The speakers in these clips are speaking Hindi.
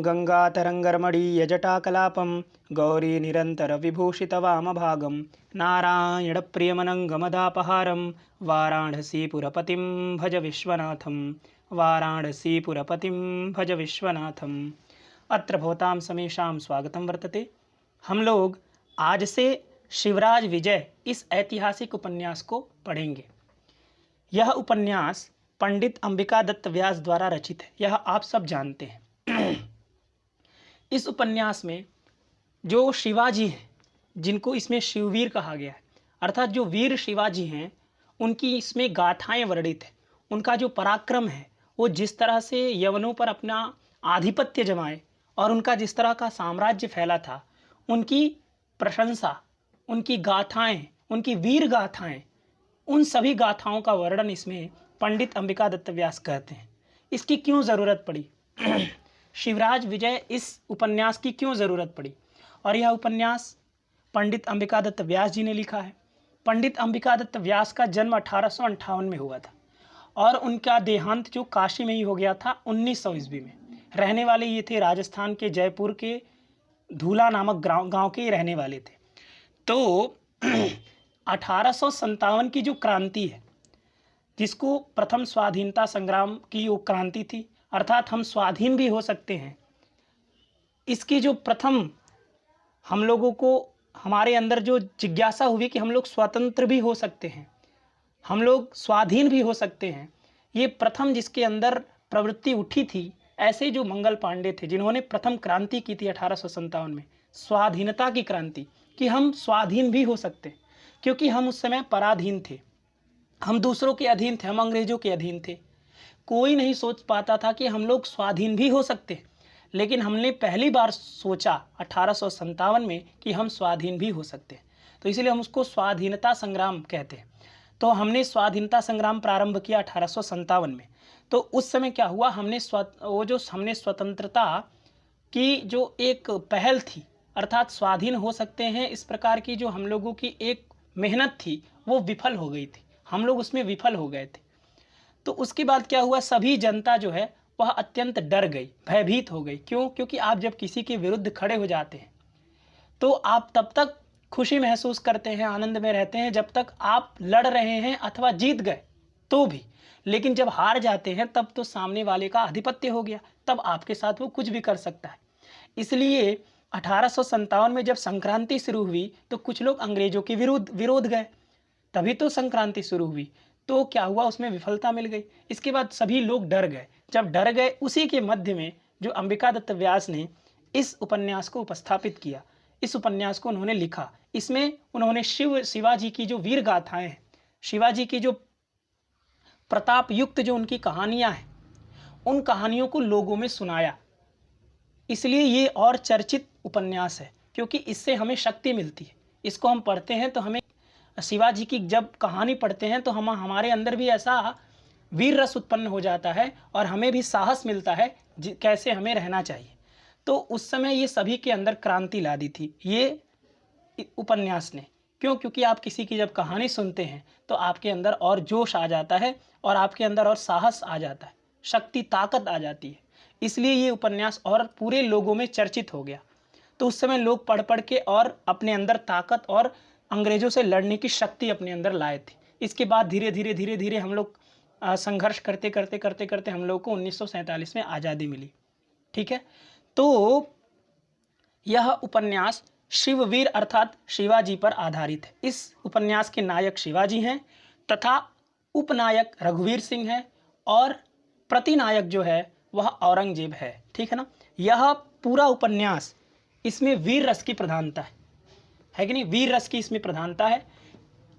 गङ्गातरङ्गरमणीयजटाकलापं गौरीनिरन्तरविभूषितवामभागं नारायणप्रियमनङ्गमदापहारं वाराणसीपुरपतिं भज विश्वनाथं वाराणसीपुरपतिं भज विश्वनाथम्। अत्र भवतां समेषां स्वागतं वर्तते। हम लोग आज से शिवराज विजय इस ऐतिहासिक उपन्यास को पढ़ेंगे। यह उपन्यास पंडित अंबिका दत्त व्यास द्वारा रचित है, यह आप सब जानते हैं। इस उपन्यास में जो शिवाजी हैं, जिनको इसमें शिववीर कहा गया है, अर्थात जो वीर शिवाजी हैं, उनकी इसमें गाथाएं वर्णित है। उनका जो पराक्रम है, वो जिस तरह से यवनों पर अपना आधिपत्य जमाए और उनका जिस तरह का साम्राज्य फैला था, उनकी प्रशंसा, उनकी गाथाएं, उनकी वीर गाथाएं, उन सभी गाथाओं का वर्णन इसमें पंडित अंबिका दत्त व्यास कहते हैं। इसकी क्यों ज़रूरत पड़ी? शिवराज विजय इस उपन्यास की क्यों ज़रूरत पड़ी? और यह उपन्यास पंडित अंबिका दत्त व्यास जी ने लिखा है। पंडित अंबिका दत्त व्यास का जन्म 1858 में हुआ था और उनका देहांत जो काशी में ही हो गया था 1900 ईस्वी में। रहने वाले ये थे राजस्थान के जयपुर के धूला नामक गांव के रहने वाले थे। तो 1857 की जो क्रांति है, जिसको प्रथम स्वाधीनता संग्राम की वो क्रांति थी, अर्थात हम स्वाधीन भी हो सकते हैं, इसकी जो प्रथम हम लोगों को हमारे अंदर जो जिज्ञासा हुई कि हम लोग स्वतंत्र भी हो सकते हैं, हम लोग स्वाधीन भी हो सकते हैं, ये प्रथम जिसके अंदर प्रवृत्ति उठी थी, ऐसे जो मंगल पांडे थे जिन्होंने प्रथम क्रांति की थी 1857 में, स्वाधीनता की क्रांति, कि हम स्वाधीन भी हो सकते, क्योंकि हम उस समय पराधीन थे, हम दूसरों के अधीन थे, हम अंग्रेजों के अधीन थे। कोई नहीं सोच पाता था कि हम लोग स्वाधीन भी हो सकते, लेकिन हमने पहली बार सोचा 1857 में कि हम स्वाधीन भी हो सकते हैं। तो इसलिए हम उसको स्वाधीनता संग्राम कहते हैं। तो हमने स्वाधीनता संग्राम प्रारंभ किया 1857 में। तो उस समय क्या हुआ, हमने स्वतंत्रता की जो एक पहल थी, अर्थात स्वाधीन हो सकते हैं, इस प्रकार की जो हम लोगों की एक मेहनत थी, वो विफल हो गई थी, हम लोग उसमें विफल हो गए थे। तो उसके बाद क्या हुआ, सभी जनता जो है वह अत्यंत डर गई, भयभीत हो गई। क्यों? क्योंकि आप जब किसी के विरुद्ध खड़े हो जाते हैं तो आप तब तक खुशी महसूस करते हैं, आनंद में रहते हैं जब तक आप लड़ रहे हैं अथवा जीत गए तो भी, लेकिन जब हार जाते हैं तब तो सामने वाले का आधिपत्य हो गया, तब आपके साथ वो कुछ भी कर सकता है। इसलिए 1857 में जब संक्रांति शुरू हुई तो कुछ लोग अंग्रेजों के विरोध गए, तभी तो संक्रांति शुरू हुई। तो क्या हुआ, उसमें विफलता मिल गई। इसके बाद सभी लोग डर गए। जब डर गए, उसी के मध्य में जो अंबिका दत्त व्यास ने इस उपन्यास को उपस्थापित किया, इस उपन्यास को उन्होंने लिखा। इसमें उन्होंने शिवाजी की जो वीर गाथाएं हैं, शिवाजी की जो प्रताप युक्त जो उनकी कहानियां हैं, उन कहानियों को लोगों में सुनाया। इसलिए ये और चर्चित उपन्यास है, क्योंकि इससे हमें शक्ति मिलती है। इसको हम पढ़ते हैं तो हमें शिवाजी की जब कहानी पढ़ते हैं तो हमारे अंदर भी ऐसा वीर रस उत्पन्न हो जाता है और हमें भी साहस मिलता है कैसे हमें रहना चाहिए। तो उस समय ये सभी के अंदर क्रांति ला दी थी ये उपन्यास ने। क्यों? क्योंकि आप किसी की जब कहानी सुनते हैं तो आपके अंदर और जोश आ जाता है और आपके अंदर और साहस आ जाता है, शक्ति, ताकत आ जाती है। इसलिए ये उपन्यास और पूरे लोगों में चर्चित हो गया। तो उस समय लोग पढ़ पढ़ के और अपने अंदर ताकत और अंग्रेजों से लड़ने की शक्ति अपने अंदर लाए थे। इसके बाद धीरे धीरे हम लोग संघर्ष करते हम लोग को 1947 में आज़ादी मिली। ठीक है, तो यह उपन्यास शिववीर अर्थात शिवाजी पर आधारित है। इस उपन्यास के नायक शिवाजी हैं तथा उपनायक रघुवीर सिंह है और प्रतिनायक जो है वह औरंगजेब है। ठीक है ना। यह पूरा उपन्यास, इसमें वीर रस की प्रधानता है कि नहीं? वीर रस की इसमें प्रधानता है।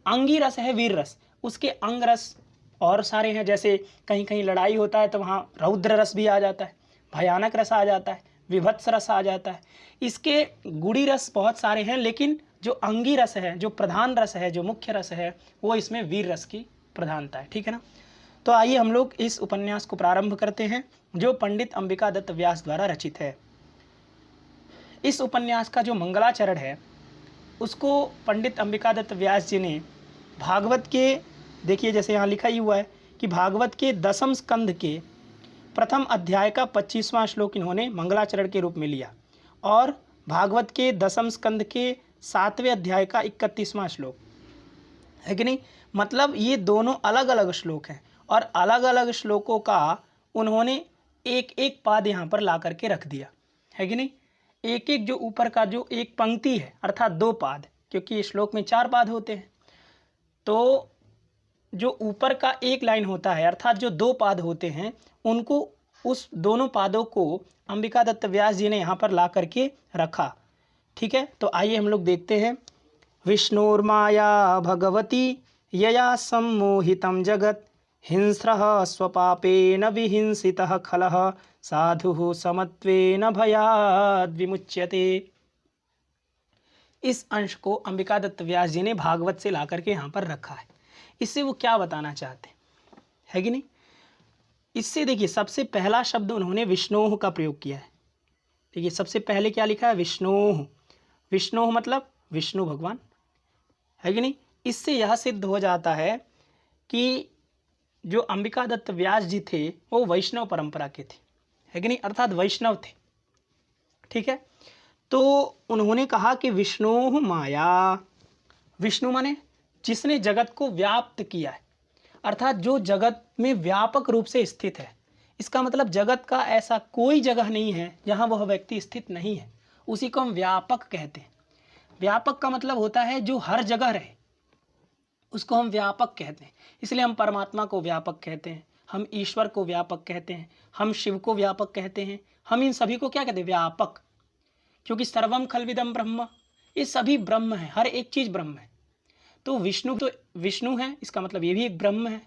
अंगी रस है वीर रस, उसके अंग रस और सारे हैं। जैसे कहीं कहीं लड़ाई होता है तो वहाँ रौद्र रस भी आ जाता है, भयानक रस आ जाता है, विभत्स रस आ जाता है। इसके गुड़ी रस बहुत सारे हैं, लेकिन जो अंगी रस है, जो प्रधान रस है, जो मुख्य रस है, वो इसमें वीर रस की प्रधानता है। ठीक है ना। तो आइए हम लोग इस उपन्यास को प्रारंभ करते हैं, जो पंडित अंबिका दत्त व्यास द्वारा रचित है। इस उपन्यास का जो मंगलाचरण है उसको पंडित अंबिका दत्त व्यास जी ने भागवत के, देखिए जैसे यहाँ लिखा ही हुआ है कि भागवत के 10वें स्कंध के प्रथम अध्याय का 25वां श्लोक इन्होंने मंगलाचरण के रूप में लिया और भागवत के 10वें स्कंद के 7वें अध्याय का 31वां श्लोक, है कि नहीं। मतलब ये दोनों अलग अलग श्लोक हैं और अलग अलग श्लोकों का उन्होंने एक एक पाद यहाँ पर ला करके रख दिया, है कि नहीं। एक एक जो ऊपर का जो एक पंक्ति है अर्थात 2 पाद, क्योंकि श्लोक में 4 पाद होते हैं, तो जो ऊपर का एक लाइन होता है अर्थात जो 2 पाद होते हैं उनको, उस दोनों पादों को अंबिका दत्त व्यास जी ने यहाँ पर ला करके रखा। ठीक है, तो आइए हम लोग देखते हैं। विष्णुर्माया भगवती यया सम्मोहितं जगत् हिंस्रः स्वपापेन विहिंसितः खलः साधुः समत्वेन भयाद् विमुच्यते। इस अंश को अंबिका दत्त व्यास जी ने भागवत से ला करके यहाँ पर रखा है। इससे वो क्या बताना चाहते हैं, है कि नहीं। इससे देखिए सबसे पहला शब्द उन्होंने विष्णोह का प्रयोग किया है। देखिए सबसे पहले क्या लिखा है, विष्णोह। विष्णोह मतलब विष्णु भगवान, है कि नहीं। इससे यह सिद्ध हो जाता है कि जो अंबिका दत्त व्यास जी थे वो वैष्णव परंपरा के थे, है कि नहीं, अर्थात वैष्णव थे। ठीक है, तो उन्होंने कहा कि विष्णु माया, विष्णु माने जिसने जगत को व्याप्त किया है, अर्थात जो जगत में व्यापक रूप से स्थित है। इसका मतलब जगत का ऐसा कोई जगह नहीं है जहाँ वह व्यक्ति स्थित नहीं है, उसी को हम व्यापक कहते हैं। व्यापक का मतलब होता है जो हर जगह रहे, उसको हम व्यापक कहते हैं। इसलिए हम परमात्मा को व्यापक कहते हैं, हम ईश्वर को व्यापक कहते हैं, हम शिव को व्यापक कहते हैं, हम इन सभी को क्या कहते हैं, व्यापक। क्योंकि सर्वम खलविदम ब्रह्म, ये सभी ब्रह्म है, हर एक चीज़ ब्रह्म है। तो विष्णु है, इसका मतलब ये भी एक ब्रह्म है।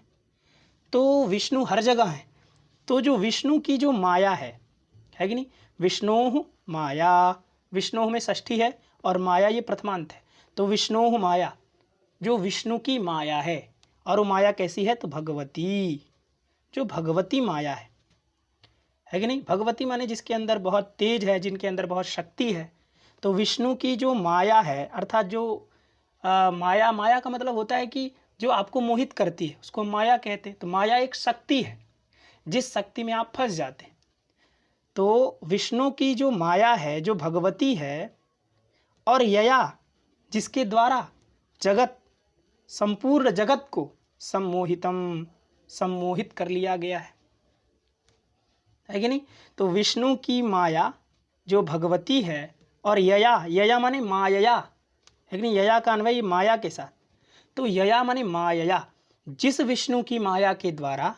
तो विष्णु हर जगह है। तो जो विष्णु की जो माया है कि नहीं, विष्णोह माया, विष्णु में षष्ठी है और माया ये प्रथमांत है। तो विष्णोह माया, जो विष्णु की माया है, और वो माया कैसी है, तो भगवती, जो भगवती माया है कि नहीं। भगवती माने जिसके अंदर बहुत तेज है, जिनके अंदर बहुत शक्ति है। तो विष्णु की जो माया है अर्थात जो माया, माया का मतलब होता है कि जो आपको मोहित करती है उसको माया कहते हैं। तो माया एक शक्ति है, जिस शक्ति में आप फंस जाते हैं। तो विष्णु की जो माया है, जो भगवती है, और यया जिसके द्वारा जगत, संपूर्ण जगत को सम्मोहितम, सम्मोहित कर लिया गया है कि नहीं। तो विष्णु की माया जो भगवती है, और यया, यया माने माया, है कि नहीं, यया का अन्वय माया के साथ। तो यया माने माया, जिस विष्णु की माया के द्वारा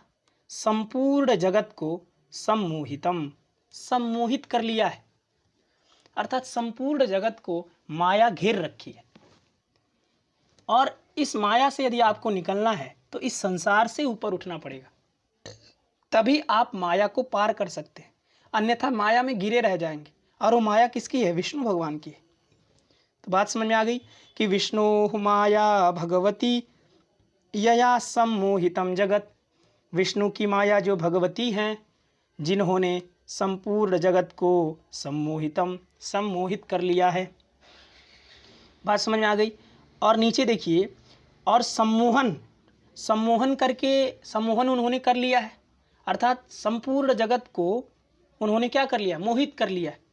संपूर्ण जगत को सम्मोहितम, सम्मोहित कर लिया है, अर्थात संपूर्ण जगत को माया घेर रखी है। और इस माया से यदि आपको निकलना है तो इस संसार से ऊपर उठना पड़ेगा, तभी आप माया को पार कर सकते हैं, अन्यथा माया में गिरे रह जाएंगे। और वो माया किसकी है, विष्णु भगवान की है। तो बात समझ में आ गई कि विष्णु माया भगवती यया सम्मोहितम जगत, विष्णु की माया जो भगवती हैं, जिन्होंने संपूर्ण जगत को सम्मोहितम, सम्मोहित कर लिया है। बात समझ में आ गई। और नीचे देखिए, और सम्मोहन, सम्मोहन करके, सम्मोहन उन्होंने कर लिया है, अर्थात संपूर्ण जगत को उन्होंने क्या कर लिया, मोहित कर लिया है।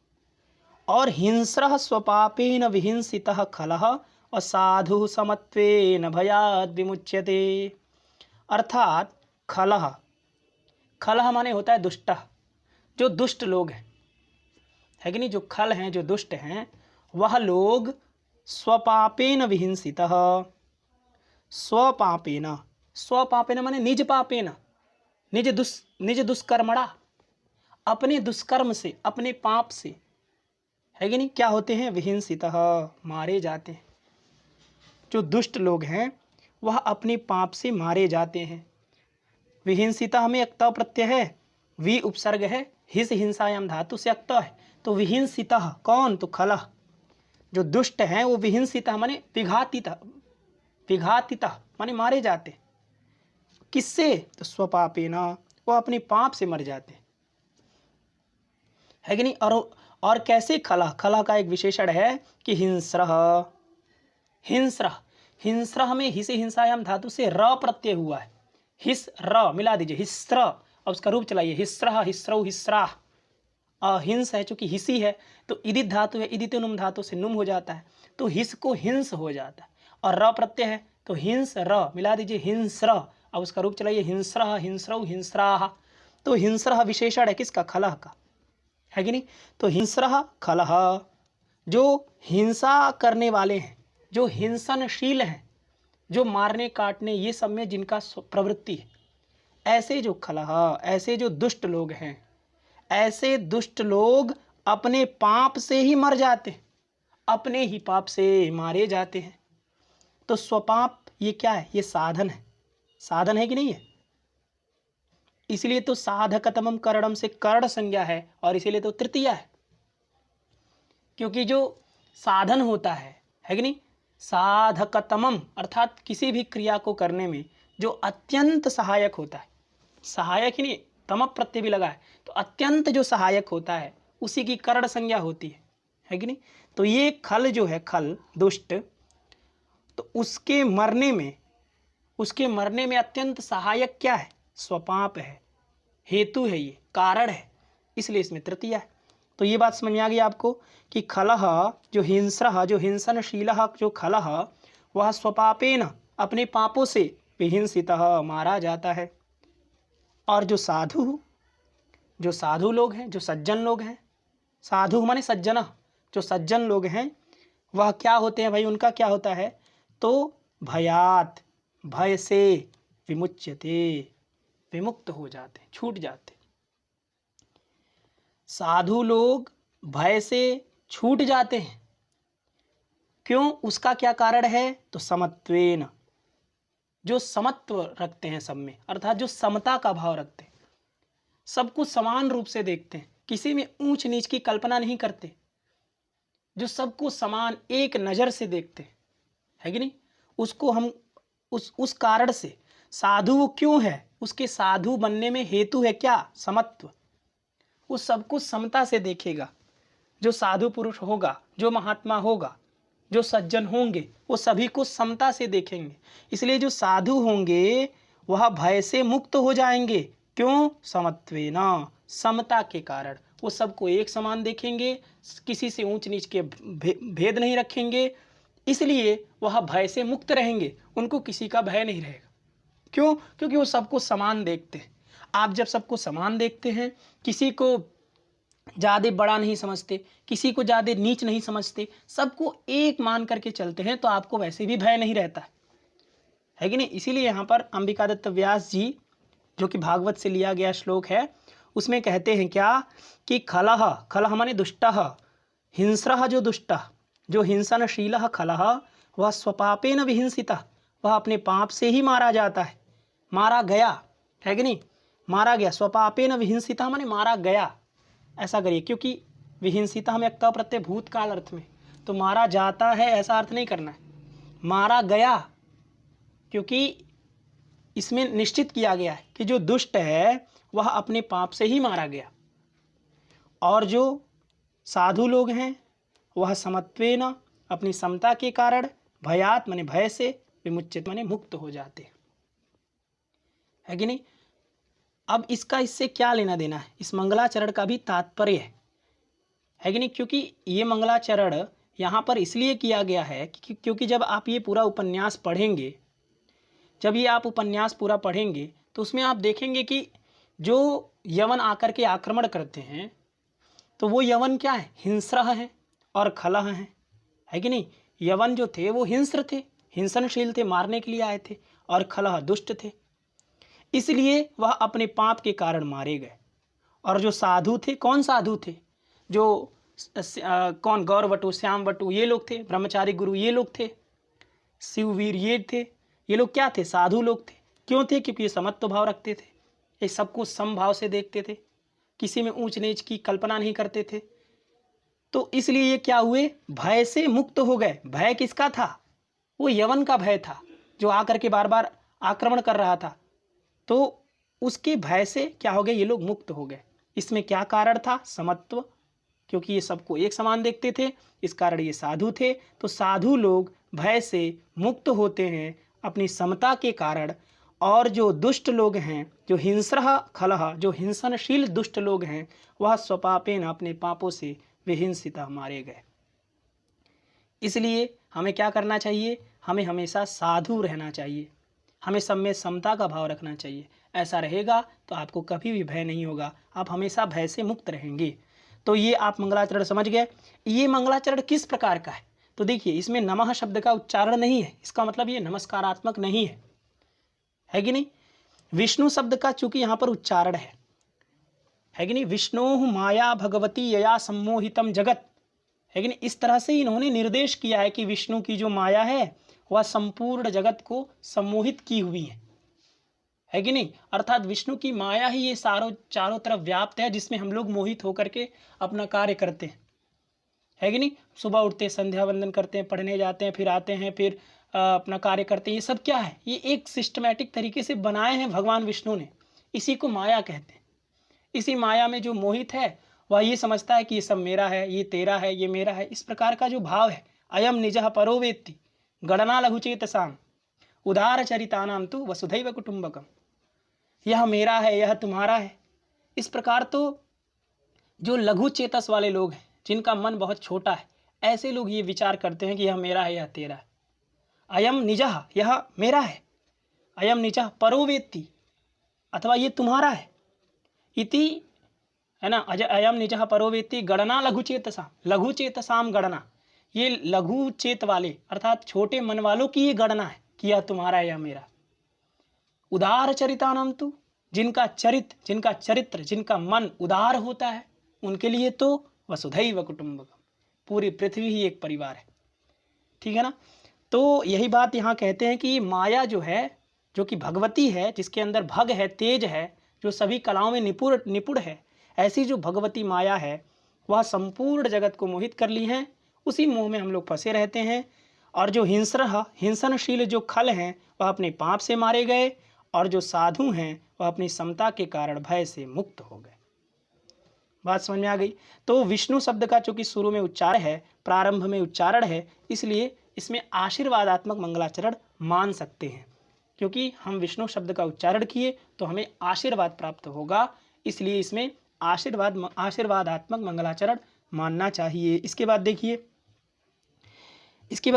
और हिंस्रः स्वपापेन विहिंसितः खलः और साधु समत्वेन भयाद् विमुच्यते, अर्थात खलः, खलः माने होता है दुष्ट, जो दुष्ट लोग हैं, है कि नहीं, जो खल हैं, जो दुष्ट हैं, वह लोग स्वपापेन विहिंसितः, स्वपापेन, स्वपापेन माने निज पापेन, निज दुष्कर्मणा, अपने दुष्कर्म से, अपने पाप से, है कि नहीं, क्या होते हैं, विहिंसितः, मारे जाते हैं। जो दुष्ट लोग हैं वह अपने पाप से मारे जाते हैं। विहिंसितः में अक्ता प्रत्यय है, वि उपसर्ग है, हिस हिंसायाम धातु से अक्ता है। तो विहिंसितः कौन, तो खलः, जो दुष्ट हैं वो विहिंसितः माने विघातितः, विघातितः माने मारे जाते। किससे, तो स्वपापेन, वो अपने पाप से मर जाते, है कि नहीं। और कैसे, खला, खला का एक विशेषण है कि हिंस्रः, हिंस्रः, हिंस्रः में हिस हिंसायाम धातु से र प्रत्यय हुआ है, हिस र मिला दीजिए, हिस्र, अब उसका रूप चलाइए, हिस्रह हिस्रौ हिस्राह। हिंस है, चूंकि हिसी है तो इदित धातु है, इदित नुम धातु से नुम हो जाता है, तो हिस को हिंस हो जाता है। और र प्रत्यय है तो हिंस र मिला दीजिए, हिंस्र। अब उसका रूप चलाइए, हिंस्रह हिंस्रौ हिंस्राह। तो हिंस्रह विशेषण है किसका? खलह का, है कि नहीं? तो हिंस्रह खलह, जो हिंसा करने वाले हैं, जो हिंसनशील हैं, जो मारने काटने ये सब में जिनका प्रवृत्ति है, ऐसे जो खलह, ऐसे जो दुष्ट लोग हैं, ऐसे दुष्ट लोग अपने पाप से ही मर जाते हैं, अपने ही पाप से मारे जाते हैं। तो स्वपाप ये क्या है? ये साधन है, साधन है कि नहीं है? इसलिए तो साधकतमम करणम से कर्ण संज्ञा है, और इसीलिए तो तृतीया है, क्योंकि जो साधन होता है कि नहीं? साधकतमम अर्थात किसी भी क्रिया को करने में जो अत्यंत सहायक होता है, सहायक ही नहीं, तम प्रत्यय भी लगा है, तो अत्यंत जो सहायक होता है उसी की कर्ण संज्ञा होती है कि नहीं? तो ये खल जो है, खल दुष्ट, तो उसके मरने में अत्यंत सहायक क्या है? स्वपाप है, हेतु है, ये कारण है, इसलिए इसमें तृतीया है। तो ये बात समझ में आ गई आपको कि खलह जो हिंस्रः, जो हिंसनशीलः, जो खलह वह स्वपापेन अपने पापों से विहिंसितः मारा जाता है। और जो साधु लोग हैं, जो सज्जन लोग हैं, साधु माने सज्जन, जो सज्जन लोग हैं वह क्या होते हैं भाई? उनका क्या होता है? तो भयात, भय से विमुच्यते, विमुक्त हो जाते, छूट जाते। साधु लोग भय से छूट जाते हैं, क्यों? उसका क्या कारण है? तो समत्वेन, जो समत्व रखते हैं सब में, अर्थात जो समता का भाव रखते हैं, सबको समान रूप से देखते हैं, किसी में ऊंच नीच की कल्पना नहीं करते, जो सबको समान एक नज़र से देखते हैं, है कि नहीं? उसको हम उस कारण से साधु वो क्यों है? उसके साधु बनने में हेतु है क्या? समत्व। वो सबको समता से देखेगा। जो साधु पुरुष होगा, जो महात्मा होगा, जो सज्जन होंगे, वो सभी को समता से देखेंगे। इसलिए जो साधु होंगे वह भय से मुक्त हो जाएंगे, क्यों? समत्वेन, समता के कारण वो सबको एक समान देखेंगे, किसी से ऊंच नीच के भेद नहीं रखेंगे, इसलिए वह भय से मुक्त रहेंगे, उनको किसी का भय नहीं रहेगा। क्यों? क्योंकि वो सबको समान देखते हैं। आप जब सबको समान देखते हैं, किसी को ज़्यादा बड़ा नहीं समझते, किसी को ज़्यादा नीच नहीं समझते, सबको एक मान करके चलते हैं, तो आपको वैसे भी भय नहीं रहता है कि नहीं? इसीलिए यहाँ पर अंबिकादत्त व्यास जी, जो कि भागवत से लिया गया श्लोक है, उसमें कहते हैं क्या कि खलह, खलह माने दुष्टः, हिंस्रः जो दुष्टः, जो हिंसनशीलः खलः वह स्वपापेन विहिंसितः, वह अपने पाप से ही मारा जाता है, मारा गया, है कि नहीं? मारा गया, स्वपापेन विहिंसितः माने मारा गया, ऐसा करिए, क्योंकि विहिंसितः में क प्रत्यय भूतकाल अर्थ में, तो मारा जाता है ऐसा अर्थ नहीं करना है, मारा गया, क्योंकि इसमें निश्चित किया गया है कि जो दुष्ट है वह अपने पाप से ही मारा गया, और जो साधु लोग हैं वह समत्वेन, अपनी समता के कारण, भयात माने भय से, विमुचित माने मुक्त हो जाते हैं, है कि नहीं? अब इसका इससे क्या लेना देना है? इस मंगलाचरण का भी तात्पर्य है कि नहीं? क्योंकि ये मंगलाचरण यहाँ पर इसलिए किया गया है क्योंकि जब आप ये पूरा उपन्यास पढ़ेंगे, जब ये आप उपन्यास पूरा पढ़ेंगे तो उसमें आप देखेंगे कि जो यवन आकर के आक्रमण करते हैं, तो वो यवन क्या है? हिंस्रः है और खलह है कि नहीं? यवन जो थे वो हिंस्र थे, हिंसनशील थे, मारने के लिए आए थे, और खलह दुष्ट थे, इसलिए वह अपने पाप के कारण मारे गए। और जो साधु थे, कौन साधु थे? जो कौन? गौरवटु, श्यामवटु, ये लोग थे, ब्रह्मचारी गुरु ये लोग थे, शिववीर ये थे, ये लोग क्या थे? साधु लोग थे। क्यों थे? क्योंकि ये समत्व भाव रखते थे, ये सबको समभाव से देखते थे, किसी में ऊंच नीच की कल्पना नहीं करते थे, तो इसलिए ये क्या हुए? भय से मुक्त हो गए। भय किसका था? वो यवन का भय था, जो आकर के बार बार आक्रमण कर रहा था, तो उसके भय से क्या हो गए? ये लोग मुक्त हो गए। इसमें क्या कारण था? समत्व, क्योंकि ये सबको एक समान देखते थे, इस कारण ये साधु थे। तो साधु लोग भय से मुक्त होते हैं अपनी समता के कारण, और जो दुष्ट लोग हैं, जो हिंस्रः खलः, जो हिंसनशील दुष्ट लोग हैं, वह स्वपापेन अपने पापों से विहिंसिता मारे गए। इसलिए हमें क्या करना चाहिए? हमें हमेशा साधु रहना चाहिए, हमें सब में समता का भाव रखना चाहिए। ऐसा रहेगा तो आपको कभी भी भय नहीं होगा, आप हमेशा भय से मुक्त रहेंगे। तो ये आप मंगलाचरण समझ गए। ये मंगलाचरण किस प्रकार का है? तो देखिए, इसमें नमः शब्द का उच्चारण नहीं है, इसका मतलब ये नमस्कारात्मक नहीं है कि नहीं? विष्णु शब्द का चूंकि यहाँ पर उच्चारण है कि नहीं? विष्णु माया भगवती यया सम्मोहितम जगत, है कि नहीं? इस तरह से इन्होंने निर्देश किया है कि विष्णु की जो माया है वह संपूर्ण जगत को सम्मोहित की हुई है कि नहीं? अर्थात विष्णु की माया ही ये चारों तरफ व्याप्त है, जिसमें हम लोग मोहित होकर के अपना कार्य करते हैं, है कि नहीं? सुबह उठते, संध्या वंदन करते हैं, पढ़ने जाते हैं, फिर आते हैं, फिर अपना कार्य करते हैं। ये सब क्या है? ये एक सिस्टमैटिक तरीके से बनाए हैं भगवान विष्णु ने, इसी को माया कहते हैं। इसी माया में जो मोहित है वह ये समझता है कि ये सब मेरा है, ये तेरा है, ये मेरा है। इस प्रकार का जो भाव है, अयम निजः परो वेत्ति गणना लघुचेतसाम उदार चरितानाम तु वसुधैव कुटुंबकम, यह मेरा है, यह तुम्हारा है। इस प्रकार तो जो लघु चेतस वाले लोग हैं, जिनका मन बहुत छोटा है, ऐसे लोग ये विचार करते हैं कि यह मेरा है, यह तेरा है। अयम निजः, यह मेरा है, अयम निजः परो वेत्ति, अथवा ये तुम्हारा है, इति, है ना? अयम निजः परो वेत्ति गणना लघु चेतसाम गणना, ये लघु चेत वाले अर्थात छोटे मन वालों की ये गणना है कि यह तुम्हारा है, यह मेरा। उदार चरितानाम तु, जिनका चरित्र, जिनका मन उदार होता है, उनके लिए तो वसुधैव कुटुंबकम, पूरी पृथ्वी ही एक परिवार है। ठीक है ना? तो यही बात यहाँ कहते हैं कि माया जो है, जो कि भगवती है, जिसके अंदर भग है, तेज है, जो सभी कलाओं में निपुण है, ऐसी जो भगवती माया है वह संपूर्ण जगत को मोहित कर ली है। उसी मोह में हम लोग फंसे रहते हैं। और जो हिंसनशील जो खल हैं वह अपने पाप से मारे गए, और जो साधु हैं वह अपनी समता के कारण भय से मुक्त हो गए। बात समझ में आ गई? तो विष्णु शब्द का चूंकि शुरू में उच्चारण है, प्रारंभ में उच्चारण है, इसलिए इसमें आशीर्वादात्मक मंगलाचरण मान सकते हैं। क्योंकि हम विष्णु शब्द का उच्चारण किए तो हमें आशीर्वाद प्राप्त होगा, इसलिए इसमें आशीर्वादात्मक मंगलाचरण मानना चाहिए। इसके बाद देखिए, इसके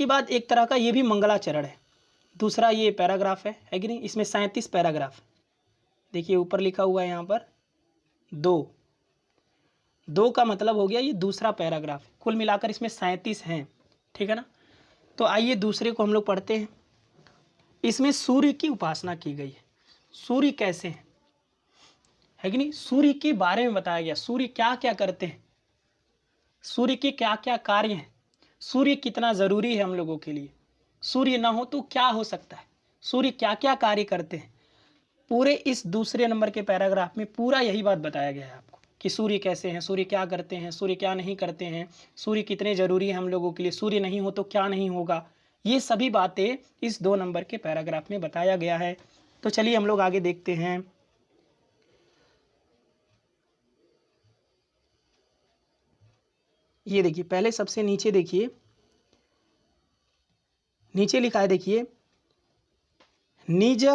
बाद एक तरह का ये भी मंगलाचरण है, दूसरा ये पैराग्राफ है कि नहीं? इसमें 37 पैराग्राफ, देखिए ऊपर लिखा हुआ है यहाँ पर 2 का मतलब हो गया ये दूसरा पैराग्राफ। कुल मिलाकर इसमें 37 हैं। ठीक है ना? तो आइए दूसरे को हम लोग पढ़ते हैं। इसमें सूर्य की उपासना की गई है। सूर्य कैसे है कि नहीं? सूर्य के बारे में बताया गया, सूर्य क्या क्या करते हैं, सूर्य के क्या क्या कार्य हैं, सूर्य कितना ज़रूरी है हम लोगों के लिए, सूर्य ना हो तो क्या हो सकता है, सूर्य क्या क्या कार्य करते हैं। पूरे इस दूसरे नंबर के पैराग्राफ में पूरा यही बात बताया गया है आपको कि सूर्य कैसे हैं, सूर्य क्या करते हैं, सूर्य क्या नहीं करते हैं, सूर्य कितने ज़रूरी है हम लोगों के लिए, सूर्य नहीं हो तो क्या नहीं होगा। ये सभी बातें इस 2 नंबर के पैराग्राफ में बताया गया है। तो चलिए हम लोग आगे देखते हैं। ये देखिए, पहले सबसे नीचे देखिए, नीचे लिखा है, देखिए, निज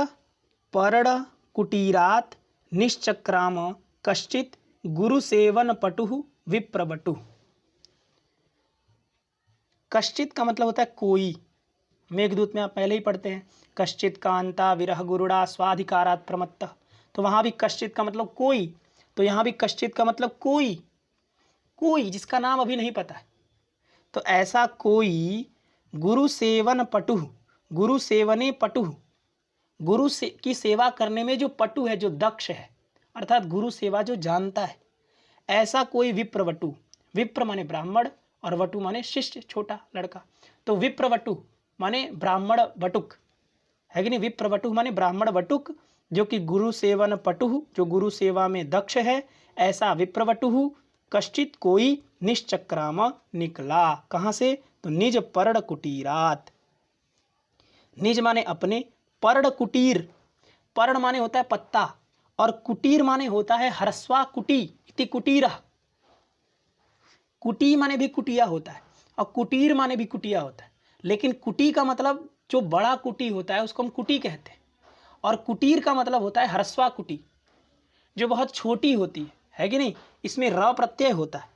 पर्ण कुटीरात निश्चक्राम कश्चित गुरुसेवन पटु विप्रवटु। कश्चित का मतलब होता है कोई, मेघदूत में आप पहले ही पढ़ते हैं, कश्चित कांता विरह गुरुड़ा स्वाधिकारात प्रमत्तः, तो वहाँ भी कश्चित का मतलब कोई, तो यहाँ भी कश्चित का मतलब कोई जिसका नाम अभी नहीं पता है। तो ऐसा कोई गुरु सेवन पटु, गुरु सेवने पटु, गुरु से की सेवा करने में जो पटु है, जो दक्ष है, अर्थात गुरु सेवा जो जानता है, ऐसा कोई विप्रवटु, विप्र माने ब्राह्मण और वटु माने शिष्य, छोटा लड़का। तो विप्रवटु माने ब्राह्मण वटुक, है कि नहीं? विप्रवटु माने ब्राह्मण वटुक, जो कि गुरु सेवन पटु, जो गुरु सेवा में दक्ष है, ऐसा विप्रवटु कश्चित कोई निश्चक्राम निकला। कहाँ से? तो निज पर्ण कुटीरात, निज माने अपने, पर्ण कुटीर, पर्ण माने होता है पत्ता, और कुटीर माने होता है ह्रस्वा कुटी इति कुटीर। कुटी माने भी कुटिया होता है और कुटीर माने भी कुटिया होता है, लेकिन कुटी का मतलब जो बड़ा कुटी होता है उसको हम कुटी कहते हैं। और कुटीर का मतलब होता है ह्रस्वा कुटी, जो बहुत छोटी होती है कि नहीं। इसमें र प्रत्यय होता है।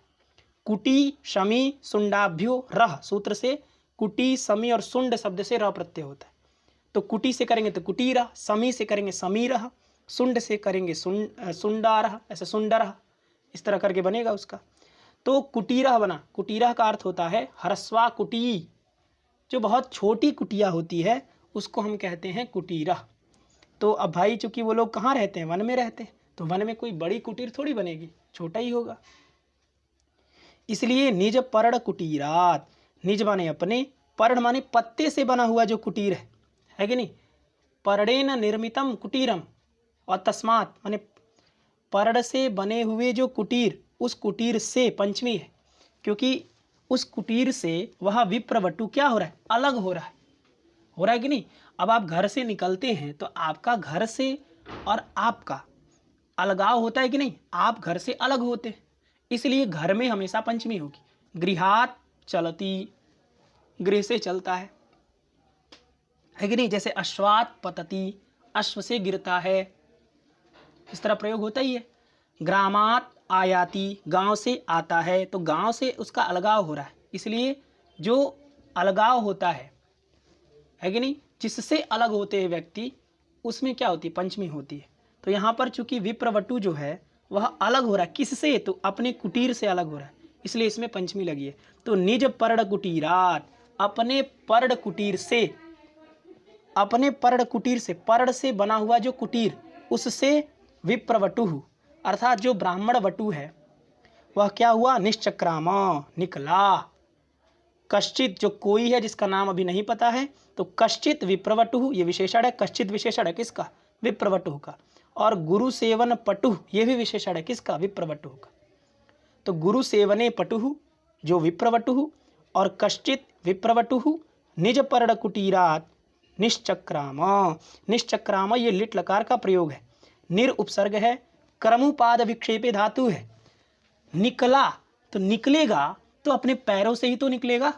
कुटी शमी सुंडाभ्यो रह सूत्र से कुटी समी और सुंड शब्द से र प्रत्यय होता है। तो कुटी से करेंगे तो कुटीरा, समी से करेंगे समीरह, सुंड से करेंगे सुंडारह, ऐसे सुंडरह, इस तरह करके बनेगा उसका। तो कुटीरह बना। कुटीरह का अर्थ होता है ह्रस्वा कुटी, जो बहुत छोटी कुटिया होती है उसको हम कहते हैं कुटीरह। तो अब भाई चूंकि वो लोग कहाँ रहते हैं, वन में रहते हैं, तो वन में कोई बड़ी कुटीर थोड़ी बनेगी, छोटा ही होगा। इसलिए निज पर्ण कुटीरात, निज माने अपने, पर्ण माने पत्ते से बना हुआ जो कुटीर है कि नहीं। पर्णेन निर्मितम कुटीरम, और तस्मात माने पर्ण से बने हुए जो कुटीर, उस कुटीर से पंचमी है, क्योंकि उस कुटीर से वह विप्रवटु क्या हो रहा है, अलग हो रहा है कि नहीं। अब आप घर से निकलते हैं तो आपका घर से और आपका अलगाव होता है कि नहीं, आप घर से अलग होते हैं, इसलिए घर में हमेशा पंचमी होगी। गृहात चलती, गृह से चलता है कि नहीं। जैसे अश्वात पतति, अश्व से गिरता है, इस तरह प्रयोग होता ही है। ग्रामात आयाति, गांव से आता है, तो गांव से उसका अलगाव हो रहा है, इसलिए जो अलगाव होता है कि नहीं, जिससे अलग होते हैं व्यक्ति, उसमें क्या होती है, पंचमी होती है। तो यहाँ पर चूंकि विप्रवटु जो है वह अलग हो रहा है, किससे, तो अपने कुटीर से अलग हो रहा है, इसलिए इसमें पंचमी लगी है। तो निज पर्ण कुटीरात, अपने पर्ण कुटीर से, अपने पर्ण कुटीर से, पर्ण से बना हुआ जो कुटीर, उससे विप्रवटु अर्थात जो ब्राह्मण वटु है वह क्या हुआ, निश्चक्राम, निकला। कश्चित जो कोई है जिसका नाम अभी नहीं पता है, तो कश्चित विप्रवटु, ये विशेषण है, कश्चित विशेषण है किसका, विप्रवटु का। और गुरु सेवन पटु, ये भी विशेषण है किसका, विप्रवटु का। तो गुरु सेवने पटु जो विप्रवटु, और कश्चित विप्रवटु, निज पर्ण कुटीरात निश्चक्राम। निश्चक्राम ये लिट लकार का प्रयोग है, निर उपसर्ग है, क्रमुपाद विक्षेपे धातु है। निकला तो निकलेगा तो अपने पैरों से ही तो निकलेगा,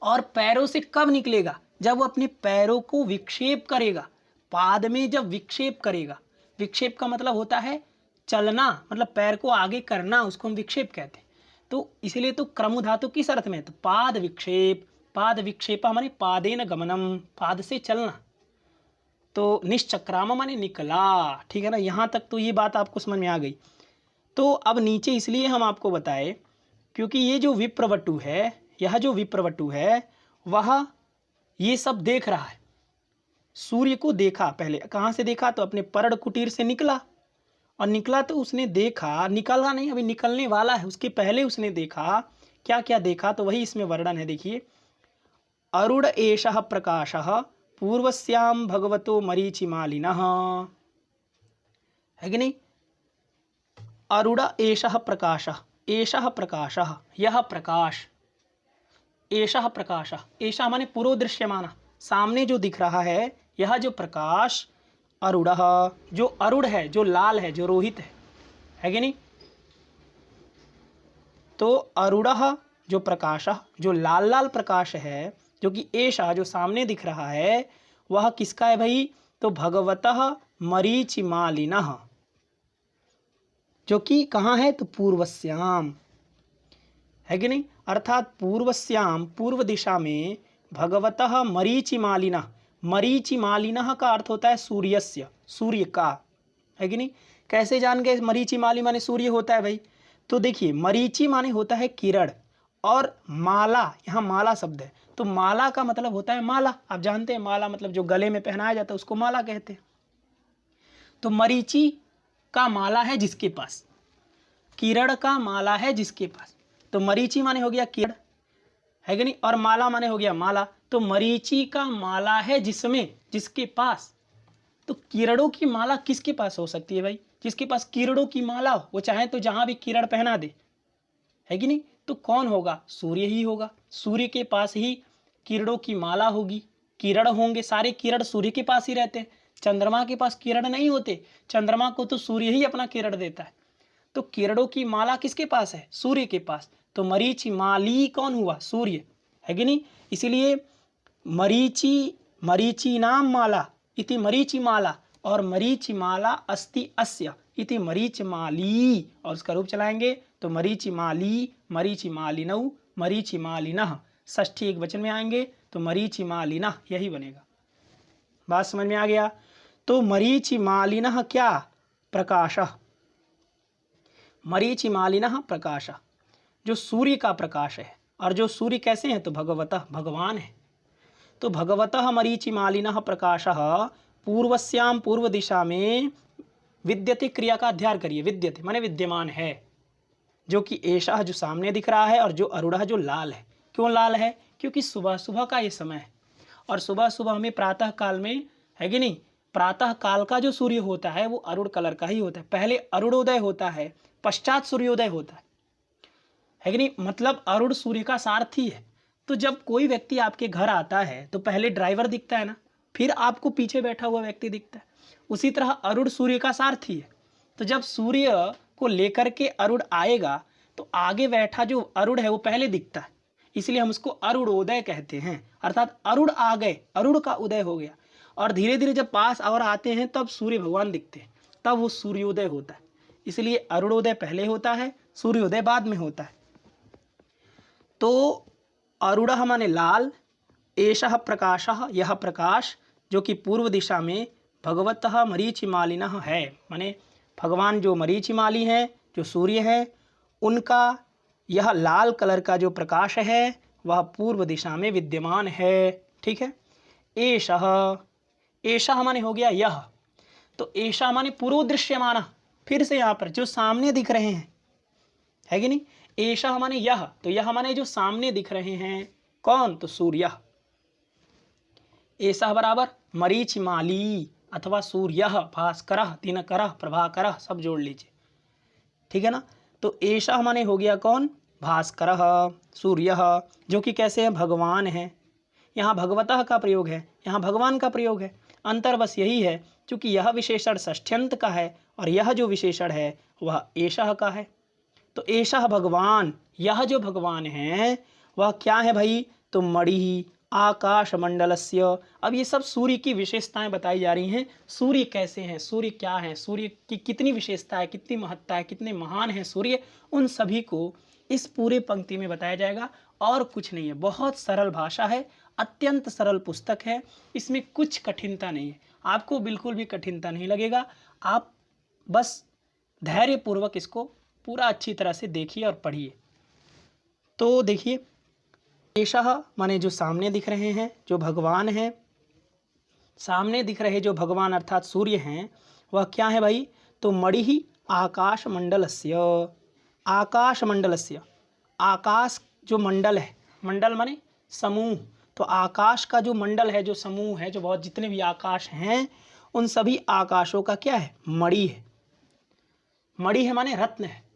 और पैरों से कब निकलेगा, जब वो अपने पैरों को विक्षेप करेगा, पाद में जब विक्षेप करेगा। विक्षेप का मतलब होता है चलना, मतलब पैर को आगे करना, उसको हम विक्षेप कहते हैं। तो इसलिए तो क्रमु धातु किस अर्थ में, तो पाद विक्षेप, पाद विक्षेपा माने पादेन गमनम, पाद से चलना। तो निश्चक्राम माने निकला, ठीक है ना। यहाँ तक तो ये बात आपको समझ में आ गई। तो अब नीचे इसलिए हम आपको बताए क्योंकि ये जो विप्रवटु है, यह जो विप्रवटु है वह ये सब देख रहा है, सूर्य को देखा। पहले कहाँ से देखा, तो अपने पर्ण कुटीर से निकला, और निकला तो उसने देखा, निकला नहीं अभी निकलने वाला है, उसके पहले उसने देखा। क्या क्या देखा, तो वही इसमें वर्णन है, देखिए। अरुण एषः प्रकाशः पूर्वस्याम भगवतो मरीचिमालिनः, है कि नहीं। अरुण एषः प्रकाशः, एषः प्रकाशः, यह प्रकाश, एषः प्रकाशः, एषः माने पूर्व दृश्यमाना, सामने जो दिख रहा है, यह जो प्रकाश, अरुणः जो अरुण है, जो लाल है, जो रोहित है कि नहीं। तो अरुणः जो प्रकाश, जो लाल लाल प्रकाश है, जो कि एषा जो सामने दिख रहा है, वह किसका है भाई, तो भगवतः मरीचिमालिनः, जो कि कहाँ है, तो पूर्वस्याम, है कि नहीं। अर्थात पूर्वस्याम, पूर्व दिशा में, भगवतः मरीचिमालिनः, मरीचिमालिनः का अर्थ होता है सूर्यस्य, सूर्य का, है कि नहीं। कैसे जान गए मरीचिमाली माने सूर्य होता है भाई, तो देखिए मरीचि माने होता है किरण, और माला, यहाँ माला शब्द है, तो माला का मतलब होता है माला, आप जानते हैं माला मतलब जो गले में पहनाया जाता है उसको माला कहते हैं। तो मरीचि का माला है जिसके पास, किरण का माला है जिसके पास, तो मरीचि माने हो गया किरण, है कि नहीं, और माला माने हो गया माला। तो मरीचि का माला है जिसमें, जिसके पास, तो किरणों की माला किसके पास हो सकती है भाई, जिसके पास किरणों की माला हो, वो चाहे तो जहां भी किरण पहना दे, है कि नहीं। तो कौन होगा, सूर्य ही होगा, सूर्य के पास ही किरणों की माला होगी, किरण होंगे, सारे किरण सूर्य के पास ही रहते हैं, चंद्रमा के पास किरण नहीं होते, चंद्रमा को तो सूर्य ही अपना किरण देता है। तो किरणों की माला किसके पास है, सूर्य के पास। तो मरीचिमाली कौन हुआ, सूर्य, है कि नहीं। इसीलिए मरीचीनां माला इति मरीचिमाला और मरीचिमाला अस्ति अस्य इति मरीचिमाली, और उसका रूप चलाएंगे तो मरीचिमाली, मरीचिमालिनौ, मरीचिमालिनः, षष्ठी एक वचन में आएंगे तो मरीचिमालिनः यही बनेगा। बात समझ में आ गया। तो मरीचिमालिनः क्या? प्रकाशः। मरीचिमालिनः प्रकाशः, जो सूर्य का प्रकाश है। और जो सूर्य कैसे हैं? तो भगवतः, भगवान है। तो भगवतः मरीचिमालिनः प्रकाशः पूर्वस्याम, पूर्व दिशा में विद्यते, क्रिया का अध्ययन करिए। विद्यते माने विद्यमान है, जो कि एषः जो सामने दिख रहा है, और जो अरुणः जो लाल है। क्यों लाल है? क्योंकि सुबह सुबह का ये समय है, और सुबह सुबह हमें प्रातः काल में, है कि नहीं, प्रातः काल का जो सूर्य होता है वो अरुण कलर का ही होता है। पहले अरुणोदय होता है, पश्चात सूर्योदय होता है कि नहीं। मतलब अरुण सूर्य का सारथी है। तो जब कोई व्यक्ति आपके घर आता है तो पहले ड्राइवर दिखता है ना, फिर आपको पीछे बैठा हुआ व्यक्ति दिखता है। उसी तरह अरुण सूर्य का सारथी है। तो जब सूर्य को लेकर के अरुण आएगा तो आगे बैठा जो अरुण है वो पहले दिखता है, इसलिए हम उसको अरुणोदय कहते हैं। अर्थात अरुण आ गए, अरुण का उदय हो गया, और धीरे धीरे जब पास और आते हैं तब सूर्य भगवान दिखते हैं, तब वो सूर्योदय होता है। इसलिए अरुणोदय पहले होता है, सूर्योदय बाद में होता है। तो अरुणः माने लाल, एषः प्रकाशः यह प्रकाश, जो कि पूर्व दिशा में भगवतः मरीचिमालिनः है, माने भगवान जो मरीचिमाली हैं, जो सूर्य है, उनका यह लाल कलर का जो प्रकाश है वह पूर्व दिशा में विद्यमान है। ठीक है। एषः, एषः माने हो गया यह। तो एषः माने पूर्व दृश्यमान, फिर से यहाँ पर जो सामने दिख रहे हैं, है कि नहीं। एषः माने यह, तो यह माने जो सामने दिख रहे हैं। कौन? तो सूर्य। एषः बराबर मरीचिमाली अथवा सूर्यः, भास्करः, दिनकरः, प्रभाकरः, सब जोड़ लीजिए। ठीक है ना। तो एषः माने हो गया कौन? भास्करः, सूर्यः, जो कि कैसे है? भगवान है। यहाँ भगवतः का प्रयोग है, यहाँ भगवान का प्रयोग है। अंतर बस यही है, क्योंकि यह विशेषण षष्ठ्यंत का है और यह जो विशेषण है वह एषः का है। तो एषः भगवान, यह जो भगवान है वह क्या है भाई? तो मणिः आकाशमंडलस्य। अब ये सब सूर्य की विशेषताएं बताई जा रही हैं। सूर्य कैसे हैं, सूर्य क्या है, सूर्य की कितनी विशेषता है, कितनी महत्ता है, कितने महान हैं सूर्य, उन सभी को इस पूरे पंक्ति में बताया जाएगा। और कुछ नहीं है, बहुत सरल भाषा है, अत्यंत सरल पुस्तक है, इसमें कुछ कठिनता नहीं है, आपको बिल्कुल भी कठिनता नहीं लगेगा। आप बस धैर्यपूर्वक इसको पूरा अच्छी तरह से देखिए और पढ़िए। तो देखिए, एषः माने जो सामने दिख रहे हैं, जो भगवान हैं, सामने दिख रहे जो भगवान अर्थात सूर्य हैं, वह क्या है भाई? तो मणिः आकाशमंडलस्य। आकाशमंडलस्य, आकाश जो मंडल है, मंडल माने समूह, तो आकाश का जो मंडल है, जो समूह है, जो बहुत जितने भी आकाश हैं, उन सभी आकाशों का क्या है? मणि है। मणि है माने रत्न है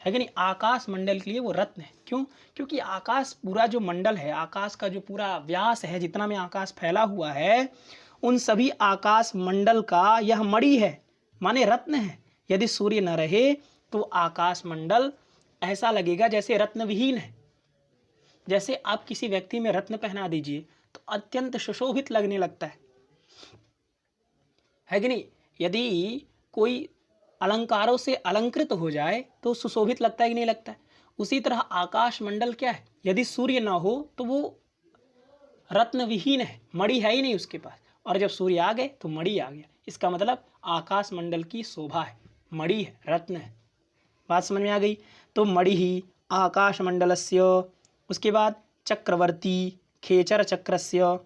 कि नहीं। आकाश मंडल के लिए वो रत्न है। क्यों? क्योंकि आकाश पूरा जो मंडल है, आकाश का जो पूरा व्यास है, जितना में आकाश फैला हुआ है, उन सभी आकाश मंडल का यह मणि है, माने रत्न है। यदि सूर्य न रहे तो आकाश मंडल ऐसा लगेगा जैसे रत्न विहीन है। जैसे आप किसी व्यक्ति में रत्न पहना दीजिए तो अत्यंत सुशोभित लगने लगता है कि नहीं। यदि कोई अलंकारों से अलंकृत हो जाए तो सुशोभित लगता है कि नहीं लगता है। उसी तरह आकाश मंडल क्या है? यदि सूर्य न हो तो वो रत्न विहीन है, मणि है ही नहीं उसके पास, और जब सूर्य आ गए तो मणि आ गया। इसका मतलब आकाश मंडल की शोभा है, मणि है, रत्न है। बात समझ में आ गई। तो मणि ही आकाश मंडलस्य, उसके बाद चक्रवर्ती खेचर चक्रस्य।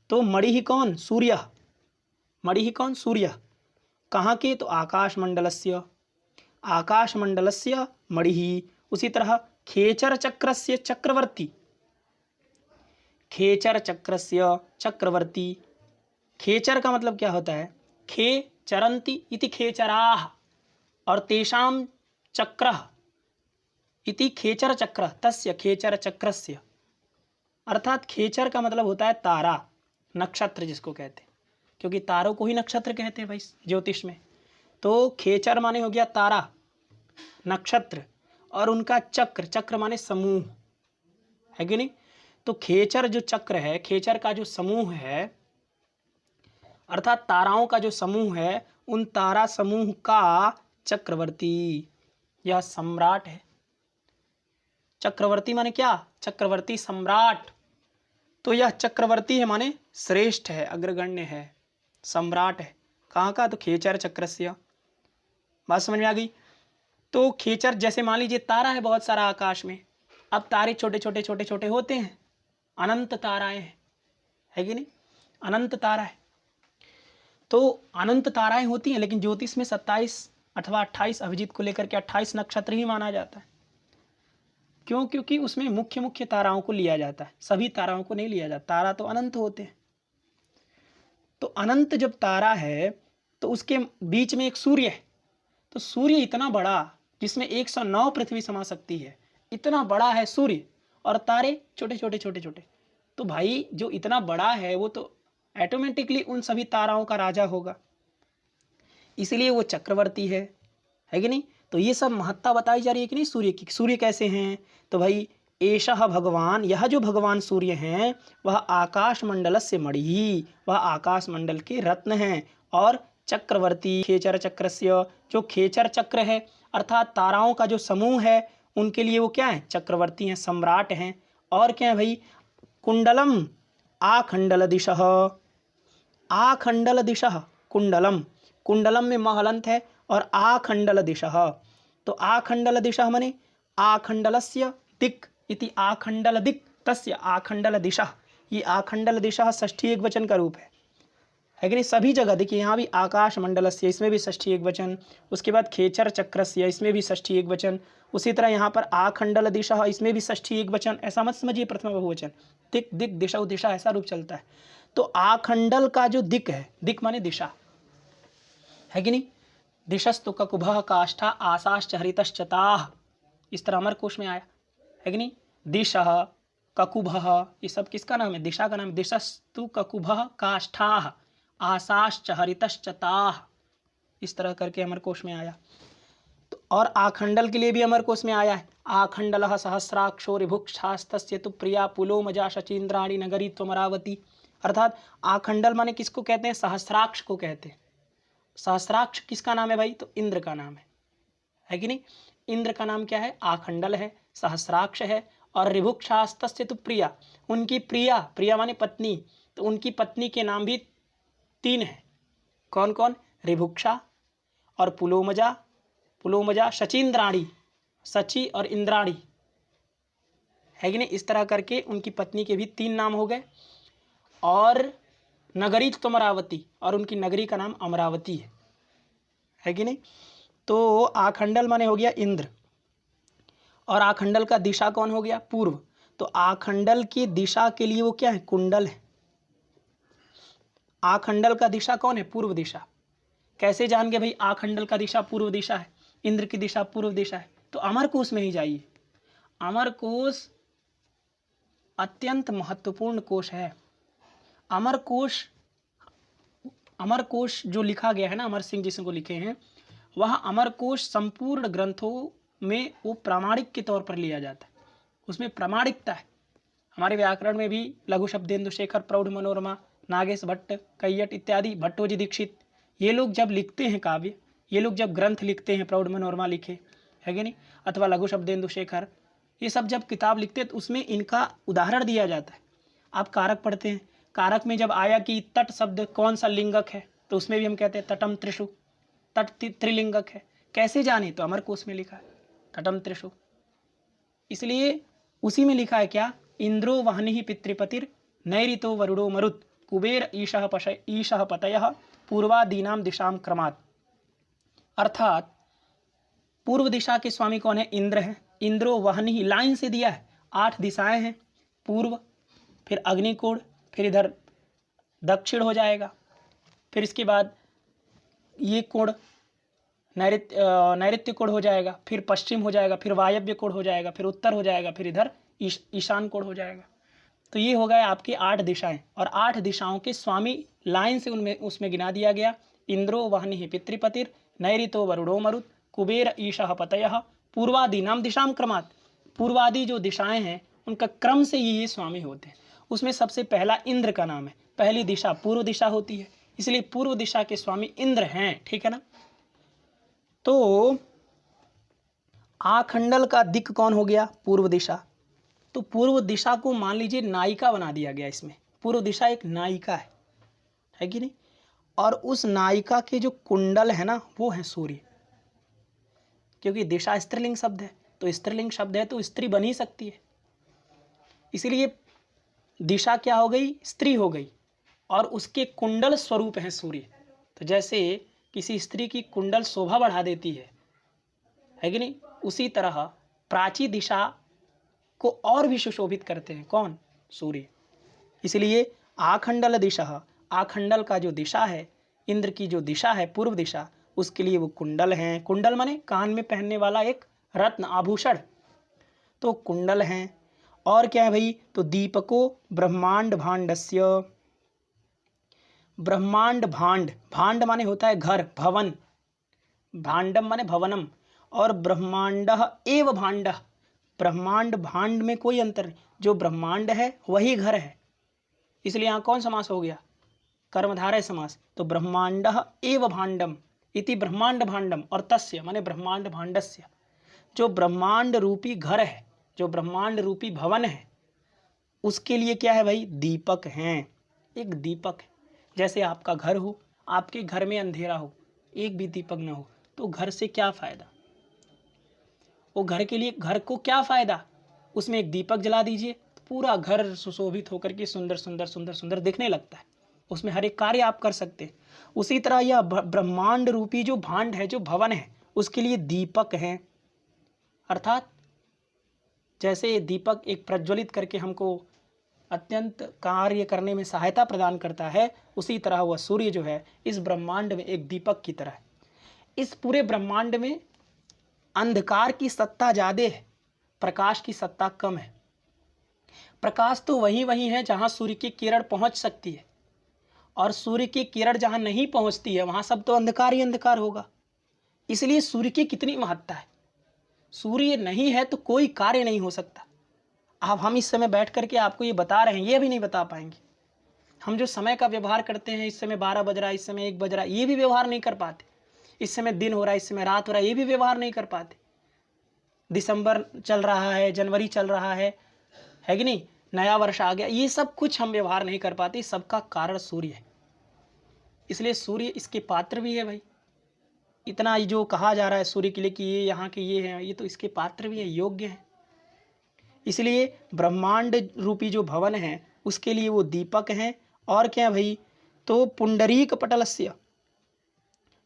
तो मणि ही कौन? सूर्य। मणि ही कौन? सूर्य। कहाँ के? तो आकाश मंडलस्य, आकाश मंडलस्य मणि। उसी तरह खेचर चक्रस्य चक्रवर्ती, खेचर चक्रस्य चक्रवर्ती। खेचर का मतलब क्या होता है? खे चरंती इति खेचराः और तेषां चक्रः इति खेचर चक्र, तस्य खेचर चक्रस्य। अर्थात खेचर का मतलब होता है तारा, नक्षत्र जिसको कहते हैं, क्योंकि तारों को ही नक्षत्र कहते हैं भाई ज्योतिष में। तो खेचर माने हो गया तारा, नक्षत्र, और उनका चक्र, चक्र माने समूह, है कि नहीं। तो खेचर जो चक्र है, खेचर का जो समूह है, अर्थात ताराओं का जो समूह है, उन तारा समूह का चक्रवर्ती यह सम्राट है। चक्रवर्ती माने क्या? चक्रवर्ती सम्राट। तो यह चक्रवर्ती है माने श्रेष्ठ है, अग्रगण्य है, सम्राट है। कहाँ का? तो खेचर चक्रस्य। बात समझ में आ गई? तो खेचर, जैसे मान लीजिए तारा है बहुत सारा आकाश में, अब तारे छोटे छोटे छोटे छोटे होते हैं, अनंत ताराएं हैं, है कि नहीं? अनंत तारा है। तो अनंत ताराएं होती हैं, लेकिन ज्योतिष में 27 अथवा 28 अभिजीत को लेकर के 28 नक्षत्र ही माना जाता है। क्यों? क्योंकि उसमें मुख्य मुख्य ताराओं को लिया जाता है, सभी ताराओं को नहीं लिया जाता। तारा तो अनंत होते हैं। तो अनंत जब तारा है तो उसके बीच में एक सूर्य है। तो सूर्य इतना बड़ा, जिसमें 109 पृथ्वी समा सकती है, इतना बड़ा है सूर्य, और तारे छोटे छोटे छोटे छोटे। तो भाई जो इतना बड़ा है वो तो ऑटोमेटिकली उन सभी ताराओं का राजा होगा, इसलिए वो चक्रवर्ती है कि नहीं? तो ये सब महत्ता बताई जा रही है कि नहीं सूर्य की। सूर्य कैसे हैं? तो भाई एषः भगवान, यह जो भगवान सूर्य हैं वह आकाश मंडल से मणि, वह आकाश मंडल के रत्न हैं। और चक्रवर्ती खेचर चक्रस्य, जो खेचर चक्र है अर्थात ताराओं का जो समूह है, उनके लिए वो क्या है? चक्रवर्ती हैं, सम्राट हैं। और क्या है भाई? कुंडलम आखंडल दिशः, आखंडल दिशः कुंडलम, कुंडलम में महलंत है, और आखंडल दिशः, तो आखंडल दिशः माने आखंडलस्य दिक् इति आखंडल दिक् तस्य आखंडल दिशः। ये आखंडल दिशः षष्ठी एक वचन का रूप है कि नहीं? सभी जगह देखिए, यहाँ भी आकाश मंडलस्य, इसमें भी षष्ठी एक वचन, उसके बाद खेचर चक्रस्य, इसमें भी षष्ठी एक वचन, उसी तरह यहाँ पर आखंडल दिशः, इसमें भी षष्ठी एक वचन। ऐसा मत समझिए प्रथम बहुवचन, दिक् दिक् दिशा दिशा, ऐसा रूप चलता है। तो आखंडल का जो दिक् है, दिक् माने दिशा, है कि नहीं? दिशस्तु ककुभः काष्ठा आसाश्च हरितश्चताः, इस तरह अमर कोश में आया, है कि नहीं? दिशः ककुभः, ये सब किसका नाम है? दिशा का नाम। दिशस्तु ककुभः काष्ठाः आसाश्च हरितश्चताः, इस तरह करके अमर कोश में आया। तो और आखंडल के लिए भी अमर कोश में आया है, आखंडलः सहस्राक्षो ऋभुक्षास्तस्य तु प्रिया पुलोमजा शचीन्द्राणी नगरी त्वमरावती। अर्थात आखंडल माने किसको कहते हैं? सहस्राक्ष को कहते हैं। सहस्राक्ष किसका नाम है भाई? तो इंद्र का नाम है कि नहीं? इंद्र का नाम क्या है? आखंडल है, सहस्राक्ष है। और ऋभुक्षास्तस्य तु प्रिया, उनकी प्रिया, प्रिया माने पत्नी, तो उनकी पत्नी के नाम भी 3 हैं। कौन कौन? ऋभुक्षा और पुलोमजा, पुलोमजा शचीन्द्राणी, शची और इंद्राणी, है कि नहीं? इस तरह करके उनकी पत्नी के भी 3 नाम हो गए। और नगरी त्वमरावती, और उनकी नगरी का नाम अमरावती है कि नहीं? तो आखंडल माने हो गया इंद्र, और आखंडल का दिशा कौन हो गया? पूर्व। तो आखंडल की दिशा के लिए वो क्या है? कुंडल है। आखंडल का दिशा कौन है? पूर्व दिशा। कैसे जान गए भाई आखंडल का दिशा पूर्व दिशा है, इंद्र की दिशा पूर्व दिशा है? तो अमर कोश में ही जाइए। अमर कोश अत्यंत महत्वपूर्ण कोश है। अमर कोश जो लिखा गया है ना, अमर सिंह जिसको लिखे हैं, वह अमर कोश संपूर्ण ग्रंथों में वो प्रामाणिक के तौर पर लिया जाता है, उसमें प्रामाणिकता है। हमारे व्याकरण में भी लघु शब्देन्दु शेखर, प्रौढ़ मनोरमा, नागेश भट्ट, कैयट इत्यादि, भट्टोजी दीक्षित, ये लोग जब लिखते हैं काव्य, ये लोग जब ग्रंथ लिखते हैं, प्रौढ़ मनोरमा लिखे, है कि नहीं, अथवा लघु शब्देन्दु शेखर, ये सब जब किताब लिखते हैं तो उसमें इनका उदाहरण दिया जाता है। आप कारक पढ़ते हैं, कारक में जब आया कि तट शब्द कौन सा लिंगक है, तो उसमें भी हम कहते हैं तटम त्रिषु, तट त्रिलिंगक है। कैसे जाने? तो अमर कोश में लिखा है तटम त्रिषु। इसलिए उसी में लिखा है क्या? इंद्रो वहनि पितृपतिर नैऋतो वरुणो मरुत् कुबेर ईशः पतयः पूर्वादीनाम दिशाम क्रमात्। अर्थात पूर्व दिशा के स्वामी कौन है? इंद्र है। इंद्रो वहनि लाइन से दिया है, 8 दिशाएं हैं, पूर्व, फिर अग्निकोण, फिर इधर दक्षिण हो जाएगा, फिर इसके बाद ये कोण नैऋत्य कोण हो जाएगा, फिर पश्चिम हो जाएगा, फिर वायव्य कोण हो जाएगा, फिर उत्तर हो जाएगा, फिर इधर ईशान कोण हो जाएगा। तो ये हो गए आपकी 8 दिशाएं, और 8 दिशाओं के स्वामी लाइन से उनमें उसमें गिना दिया गया। इंद्रो वहनि पितृपतिर नैऋतो वरुणो मरुत् कुबेर ईशः पतयः पूर्वादीनाम दिशाम क्रमात्। पूर्वादि जो दिशाएं हैं उनका क्रम से ये स्वामी होते हैं। उसमें सबसे पहला इंद्र का नाम है। पहली दिशा पूर्व दिशा होती है, इसलिए पूर्व दिशा के स्वामी इंद्र हैं, ठीक है ना। तो आखंडल का दिक् कौन हो गया? पूर्व दिशा। तो पूर्व दिशा को मान लीजिए नायिका बना दिया गया। इसमें पूर्व दिशा एक नायिका है कि नहीं? और उस नायिका के जो कुंडल है ना, वो है सूर्य। क्योंकि दिशा स्त्रीलिंग शब्द है, तो स्त्रीलिंग शब्द है तो स्त्री बन ही सकती है, इसीलिए दिशा क्या हो गई? स्त्री हो गई। और उसके कुंडल स्वरूप है सूर्य। तो जैसे किसी स्त्री की कुंडल शोभा बढ़ा देती है कि नहीं? उसी तरह प्राची दिशा को और भी सुशोभित करते हैं कौन? सूर्य। इसलिए आखंडल दिशा, आखंडल का जो दिशा है, इंद्र की जो दिशा है पूर्व दिशा, उसके लिए वो कुंडल हैं। कुंडल माने कान में पहनने वाला एक रत्न आभूषण, तो कुंडल हैं। और क्या है भाई? तो दीपको ब्रह्मांड भांडस्य। ब्रह्मांड भांड, भांड माने होता है घर, भवन, भांडम माने भवनम, और ब्रह्मांड एव भांड। ब्रह्मांड भांड में कोई अंतर नहीं, जो ब्रह्मांड है वही घर है, इसलिए यहाँ कौन समास हो गया? कर्मधारय समास। तो ब्रह्मांड एव भांडम इति ब्रह्मांड भांडम, और तस्य माने ब्रह्मांड भांडस्य। जो ब्रह्मांड रूपी घर है, जो ब्रह्मांड रूपी भवन है, उसके लिए क्या है भाई? दीपक हैं। एक दीपक है। जैसे आपका घर हो, आपके घर में अंधेरा हो, एक भी दीपक ना हो, तो घर से क्या फायदा? वो घर के लिए, घर को क्या फायदा? उसमें एक दीपक जला दीजिए तो पूरा घर सुशोभित होकर के सुंदर सुंदर सुंदर सुंदर दिखने लगता है, उसमें हर एक कार्य आप कर सकते हैं। उसी तरह यह ब्रह्मांड रूपी जो भांड है, जो भवन है, उसके लिए दीपक हैं। अर्थात जैसे दीपक एक प्रज्वलित करके हमको अत्यंत कार्य करने में सहायता प्रदान करता है, उसी तरह वह सूर्य जो है इस ब्रह्मांड में एक दीपक की तरह है। इस पूरे ब्रह्मांड में अंधकार की सत्ता ज़्यादा है, प्रकाश की सत्ता कम है। प्रकाश तो वही है जहाँ सूर्य की किरण पहुँच सकती है, और सूर्य की किरण जहाँ नहीं पहुँचती है वहाँ सब तो अंधकार ही अंधकार होगा। इसलिए सूर्य की कितनी महत्ता है। सूर्य नहीं है तो कोई कार्य नहीं हो सकता। अब हम इस समय बैठ करके आपको ये बता रहे हैं, ये भी नहीं बता पाएंगे। हम जो समय का व्यवहार करते हैं, इस समय 12 बज रहा है, इस समय 1 बज रहा है, ये भी व्यवहार नहीं कर पाते। इस समय दिन हो रहा है, इस समय रात हो रहा है, ये भी व्यवहार नहीं कर पाते। दिसंबर चल रहा है, जनवरी चल रहा है कि नहीं, नया वर्ष आ गया, ये सब कुछ हम व्यवहार नहीं कर पाते। सबका कारण सूर्य है, इसलिए सूर्य इसके पात्र भी है भाई। इतना जो कहा जा रहा है सूर्य के लिए कि ये यहाँ के ये हैं, ये तो इसके पात्र भी है, योग्य है। इसलिए ब्रह्मांड रूपी जो भवन है उसके लिए वो दीपक हैं। और क्या भाई? तो पुंडरीक पटलस्य,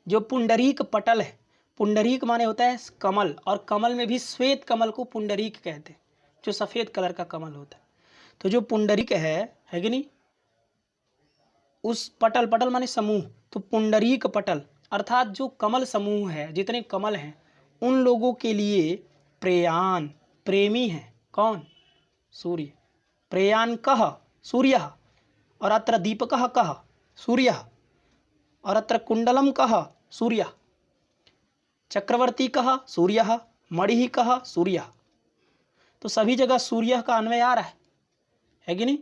जो पुंडरीक पटल है, पुंडरीक माने होता है कमल, और कमल में भी श्वेत कमल को पुंडरीक कहते हैं, जो सफ़ेद कलर का कमल होता है। तो जो पुंडरीक है कि नहीं, उस पटल, पटल माने समूह, तो पुंडरीक पटल अर्थात जो कमल समूह है, जितने कमल हैं उन लोगों के लिए प्रेयान, प्रेमी है कौन? सूर्य। प्रेयान कह सूर्य, और अत्र दीपकः कह सूर्य, और अत्र कुंडलम कह सूर्य, चक्रवर्ती कह सूर्य, मणि कह सूर्य। तो सभी जगह सूर्य का अन्वय आ रहा है कि नहीं?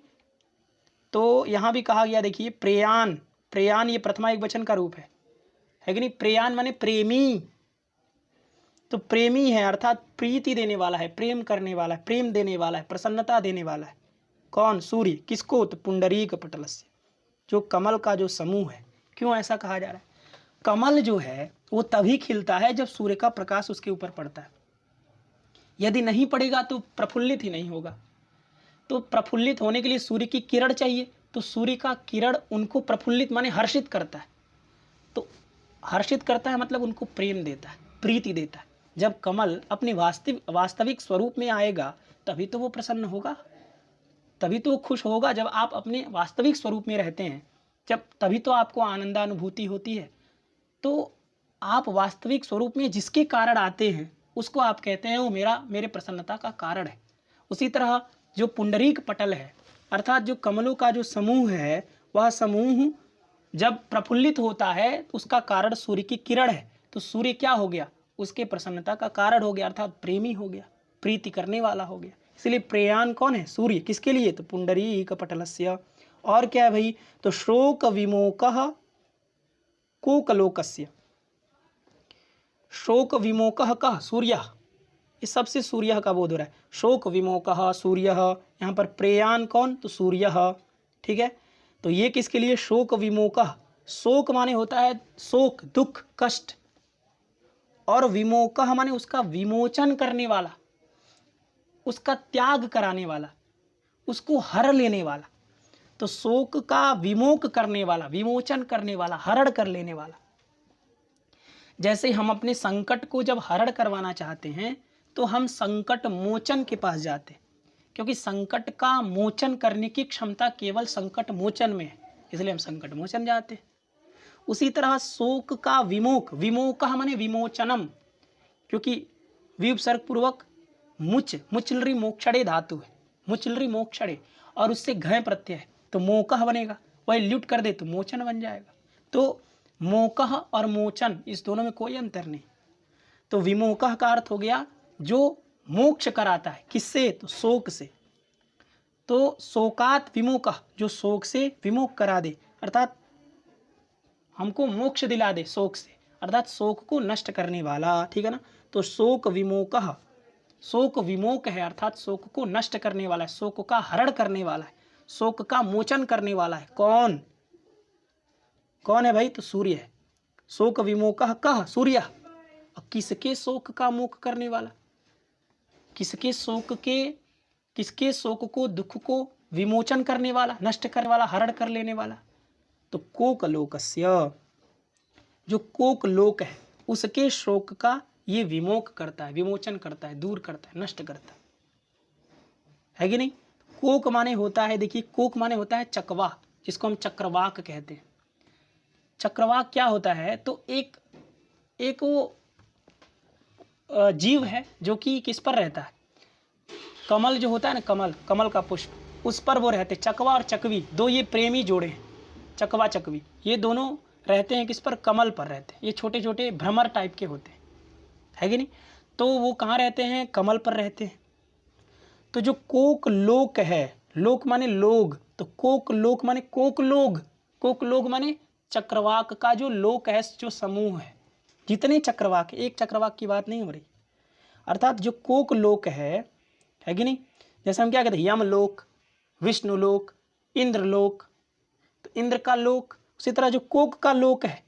तो यहाँ भी कहा गया, देखिए प्रेयान, प्रेयान ये प्रथमा एक वचन का रूप है कि नहीं? प्रेयान माने प्रेमी, तो प्रेमी है अर्थात प्रीति देने वाला है, प्रेम करने वाला है, प्रेम देने वाला है, प्रसन्नता देने वाला है। कौन? सूर्य। किसको? तो पुंडरीक पटलस्य, जो कमल का जो समूह है। क्यों ऐसा कहा जा रहा है? कमल जो है वो तभी खिलता है जब सूर्य का प्रकाश उसके ऊपर पड़ता है। यदि नहीं पड़ेगा तो प्रफुल्लित ही नहीं होगा। तो प्रफुल्लित होने के लिए सूर्य की किरण चाहिए, तो सूर्य का किरण उनको प्रफुल्लित माने हर्षित करता है। तो हर्षित करता है मतलब उनको प्रेम देता है, प्रीति देता है। जब कमल अपने वास्तविक स्वरूप में आएगा तभी तो वो प्रसन्न होगा, तभी तो वो खुश होगा। जब आप अपने वास्तविक स्वरूप में रहते हैं, जब तभी तो आपको आनंदानुभूति होती है। तो आप वास्तविक स्वरूप में जिसके कारण आते हैं उसको आप कहते हैं वो मेरे प्रसन्नता का कारण है। उसी तरह जो पुंडरीक पटल है अर्थात जो कमलों का जो समूह है, वह समूह जब प्रफुल्लित होता है उसका कारण सूर्य की किरण है। तो सूर्य क्या हो गया? उसके प्रसन्नता का कारण हो गया, अर्थात प्रेमी हो गया, प्रीति करने वाला हो गया। इसलिए प्रयाण कौन है? सूर्य। किसके लिए? तो पुंडरीक पटलस्य। और क्या है भाई? तो शोक विमोकः कोकलोकस्य। शोक विमोकः कः? सूर्यः। इस सबसे सूर्य का बोध हो रहा है। शोक विमोकः सूर्यः, यहाँ पर प्रेयान कौन? तो सूर्यः। ठीक है, तो ये किसके लिए? शोक विमोकः। शोक माने होता है शोक, दुख, कष्ट, और विमोकः माने उसका विमोचन करने वाला, उसका त्याग कराने वाला, उसको हर लेने वाला। तो शोक का विमोक करने वाला, विमोचन करने वाला, हरण कर लेने वाला। जैसे हम अपने संकट को जब हरण करवाना चाहते हैं तो हम संकट मोचन के पास जाते हैं, क्योंकि संकट का मोचन करने की क्षमता केवल संकट मोचन में है, इसलिए हम संकट मोचन जाते हैं। उसी तरह शोक का विमोक, विमोक माने विमोचनम, क्योंकि विपसर्ग पूर्वक मुचलरी मोक्षणे धातु है, मुचलरी मोक्षणे, और उससे घय प्रत्यय है, तो मोकह बनेगा। वही ल्यूट कर दे तो मोचन बन जाएगा। तो मोकह और मोचन इस दोनों में कोई अंतर नहीं। तो विमोकह का अर्थ हो गया जो मोक्ष कराता है। किससे? तो शोक से। तो शोकात विमोकः, जो शोक से विमुख करा दे, अर्थात हमको मोक्ष दिला दे शोक से, अर्थात शोक को नष्ट करने वाला। ठीक है ना? तो शोक विमोकः, शोक विमोक है, अर्थात शोक को नष्ट करने वाला है, शोक का हरण करने वाला है, शोक का मोचन करने वाला है। कौन? कौन है भाई? तो सूर्य है। शोक विमोकः कः? सूर्य। किसके शोक का मोक करने वाला? किसके शोक को, दुख को विमोचन करने वाला, नष्ट करने वाला, हरण कर लेने वाला? तो कोकलोकस्य, जो कोकलोक है उसके शोक का ये विमोक करता है, विमोचन करता है, दूर करता है, नष्ट करता है कि नहीं? कोक माने होता है, देखिए कोक माने होता है चकवा, जिसको हम चक्रवाक कहते हैं। चक्रवाक क्या होता है? तो एक वो जीव है जो कि किस पर रहता है? कमल जो होता है ना, कमल का पुष्प, उस पर वो रहते। चकवा और चकवी दो ये प्रेमी जोड़े हैं, चकवा चकवी, ये दोनों रहते हैं किस पर? कमल पर रहते हैं। ये छोटे छोटे भ्रमर टाइप के होते हैं, है कि नहीं? तो वो कहाँ रहते हैं? कमल पर रहते हैं। तो जो कोक लोक है, लोक माने लोग, तो कोक लोक माने कोकलोग, कोकलोग माने चक्रवाक का जो लोक है, जो समूह है, जितने चक्रवाक, एक चक्रवाक की बात नहीं हो रही, अर्थात जो कोक लोक है कि नहीं? जैसे हम क्या कहते हैं? यमलोक, विष्णुलोक, इंद्रलोक, तो इंद्र का लोक। उसी तरह जो कोक का लोक है,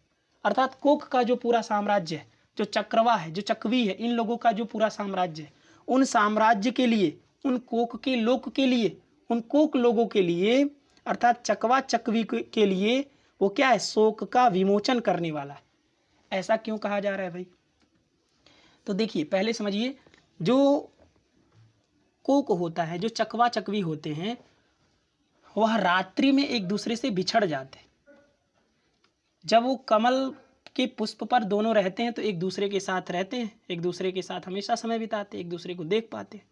अर्थात कोक का जो पूरा साम्राज्य है, जो चक्रवा है, जो चकवी है, इन लोगों का जो पूरा साम्राज्य है, उन साम्राज्य के लिए, उन कोक के लोक के लिए, उन कोक लोगों के लिए, अर्थात चकवा चकवी के लिए वो क्या है? शोक का विमोचन करने वाला है। ऐसा क्यों कहा जा रहा है भाई? तो देखिए पहले समझिए, जो कोक होता है, जो चकवा चकवी होते हैं, वह रात्रि में एक दूसरे से बिछड़ जाते हैं। जब वो कमल के पुष्प पर दोनों रहते हैं तो एक दूसरे के साथ रहते हैं, एक दूसरे के साथ हमेशा समय बिताते हैं, एक दूसरे को देख पाते हैं।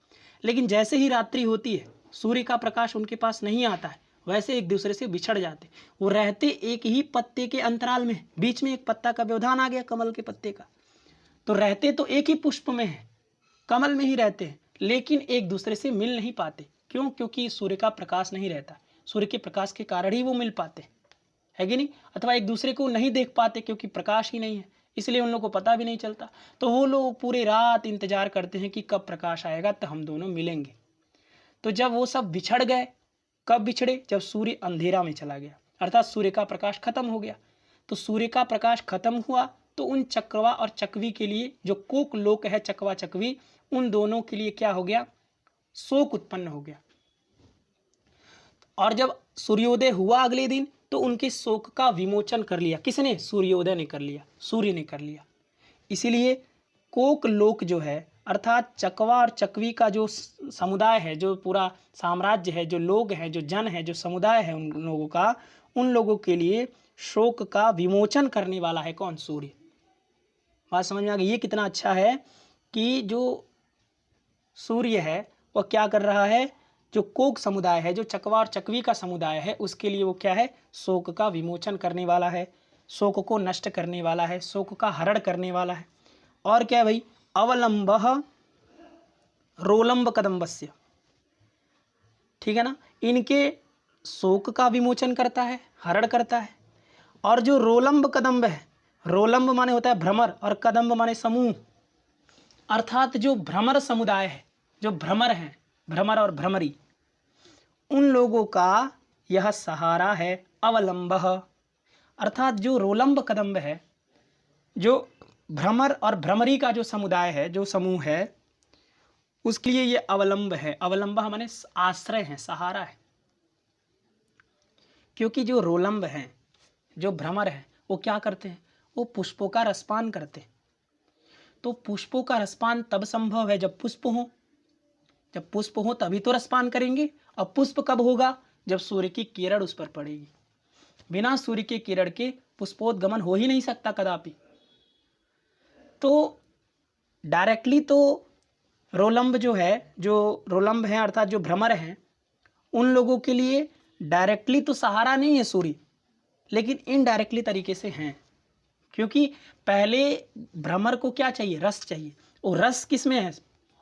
लेकिन जैसे ही रात्रि होती है, सूर्य का प्रकाश उनके पास नहीं आता है, वैसे एक दूसरे से बिछड़ जाते। वो रहते एक ही पत्ते के अंतराल में, बीच में एक पत्ता का व्यवधान आ गया कमल के पत्ते का, तो रहते तो एक ही पुष्प में है, कमल में ही रहते हैं, लेकिन एक दूसरे से मिल नहीं पाते। क्यों? क्योंकि सूर्य का प्रकाश नहीं रहता, सूर्य के प्रकाश के कारण ही वो मिल पाते, है कि नहीं? अथवा एक दूसरे को नहीं देख पाते क्योंकि प्रकाश ही नहीं है, इसलिए उन लोगों को पता भी नहीं चलता। तो वो लोग पूरे रात इंतजार करते हैं कि कब प्रकाश आएगा तो हम दोनों मिलेंगे। तो जब वो सब बिछड़ गए, कब बिछड़े? जब सूर्य अंधेरा में चला गया, अर्थात सूर्य का प्रकाश खत्म हो गया। तो सूर्य का प्रकाश खत्म हुआ तो उन चक्रवा और चकवी के लिए, जो कोक लोक है, चकवा चकवी, उन दोनों के लिए क्या हो गया? शोक उत्पन्न हो गया। और जब सूर्योदय हुआ अगले दिन, तो उनके शोक का विमोचन कर लिया। किसने? सूर्योदय ने कर लिया, सूर्य ने कर लिया। इसीलिए कोक लोक जो है, अर्थात चकवा और चकवी का जो समुदाय है, जो पूरा साम्राज्य है, जो लोग हैं, जो जन है, जो समुदाय है उन लोगों का, उन लोगों के लिए शोक का विमोचन करने वाला है कौन? सूर्य। बात समझ में आ गई? ये कितना अच्छा है कि जो सूर्य है वह क्या कर रहा है? जो कोक समुदाय है, जो चकवा और चकवी का समुदाय है, उसके लिए वो क्या है? शोक का विमोचन करने वाला है, शोक को नष्ट करने वाला है, शोक का हरण करने वाला है। और क्या है भाई? अवलंब रोलंब कदम्बस्य, ठीक है ना, इनके शोक का विमोचन करता है, हरण करता है। और जो रोलंब कदम्ब है, रोलंब माने होता है भ्रमर और कदम्ब माने समूह, अर्थात जो भ्रमर समुदाय है, जो भ्रमर हैं, भ्रमर और भ्रमरी, उन लोगों का यह सहारा है अवलंब। अर्थात जो रोलंब कदम्ब है, जो भ्रमर और भ्रमरी का जो समुदाय है, जो समूह है, उसके लिए ये अवलंब है। अवलंब माने आश्रय है, सहारा है। क्योंकि जो रोलंब हैं, जो भ्रमर हैं, वो क्या करते हैं, वो पुष्पों का रसपान करते हैं। तो पुष्पों का रसपान तब संभव है जब पुष्प हो। जब पुष्प हो तभी तो रसपान करेंगे। और पुष्प कब होगा, जब सूर्य की किरण उस पर पड़ेगी। बिना सूर्य के किरण के पुष्पोद्गमन हो ही नहीं सकता कदापि। तो डायरेक्टली तो रोलंब जो है, जो रोलंब हैं अर्थात जो भ्रमर हैं, उन लोगों के लिए डायरेक्टली तो सहारा नहीं है सूर्य, लेकिन इनडायरेक्टली तरीके से हैं। क्योंकि पहले भ्रमर को क्या चाहिए, रस चाहिए। वो रस किस में है,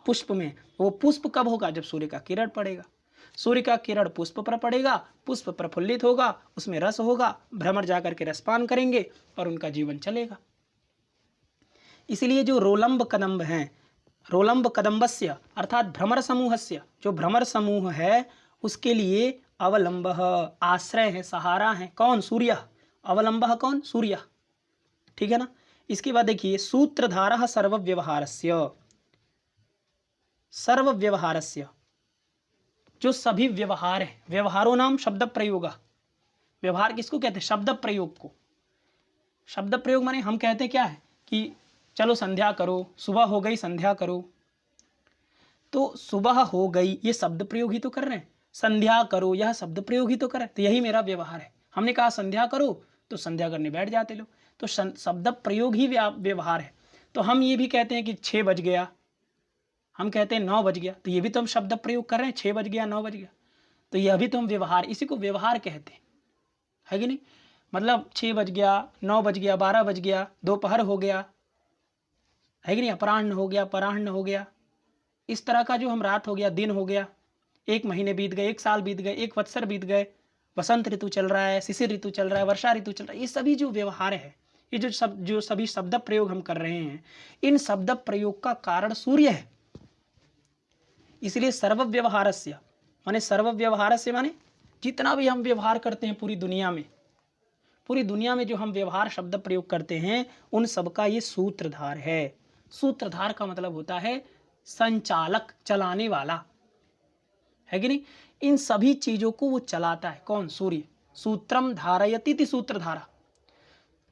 पुष्प में। वो पुष्प कब होगा, जब सूर्य का किरण पड़ेगा। सूर्य का किरण पुष्प पर पड़ेगा, पुष्प प्रफुल्लित होगा, उसमें रस होगा, भ्रमर जाकर के रसपान करेंगे और उनका जीवन चलेगा। इसलिए जो रोलंब कदम्ब हैं, रोलंब कदम्बस्य अर्थात भ्रमर समूहस्य, जो भ्रमर समूह है उसके लिए अवलंब आश्रय है, सहारा है। कौन, सूर्य। अवलंब कौन, सूर्य। ठीक है ना। इसके बाद देखिए सूत्रधारः सर्वव्यवहारस्य, सर्वव्यवहारस्य, जो सभी व्यवहार है, व्यवहारों नाम शब्द प्रयोग। व्यवहार किसको कहते हैं, शब्द प्रयोग को। शब्द प्रयोग माने हम कहते हैं क्या है कि चलो संध्या करो, सुबह हो गई संध्या करो। तो सुबह हो गई ये शब्द प्रयोग ही तो कर रहे हैं। संध्या करो यह शब्द प्रयोग ही तो कर रहे हैं। तो यही मेरा व्यवहार है। हमने कहा संध्या करो तो संध्या करने बैठ जाते लोग। तो शब्द प्रयोग ही व्यवहार है। तो हम ये भी कहते हैं कि 6 बज गया, हम कहते हैं 9 बज गया, तो ये भी तो हम शब्द प्रयोग कर रहे हैं, 6 बज गया 9 बज गया। तो यह भी तो हम व्यवहार, इसी को व्यवहार कहते हैं, है कि नहीं। मतलब 6 बज गया, 9 बज गया, 12 बज गया, दोपहर हो गया, है कि नहीं, अपराह्न हो गया, पराह्न हो गया। इस तरह का जो हम रात हो गया, दिन हो गया, 1 महीने बीत गए, 1 साल बीत गए, 1 वत्सर बीत गए, बसंत ऋतु चल रहा है, शिशिर ऋतु चल रहा है, वर्षा ऋतु चल रहा है। ये सभी जो व्यवहार है, ये जो सभी शब्द प्रयोग हम कर रहे हैं, इन शब्द प्रयोग का कारण सूर्य है। इसलिए सर्वव्यवहारस्य माने, सर्वव्यवहारस्य माने जितना भी हम व्यवहार करते हैं पूरी दुनिया में, पूरी दुनिया में जो हम व्यवहार शब्द प्रयोग करते हैं, उन सबका ये सूत्रधार है। सूत्रधार का मतलब होता है संचालक, चलाने वाला, है कि नहीं। इन सभी चीजों को वो चलाता है। कौन, सूर्य। सूत्रम धारयति इति सूत्रधारा।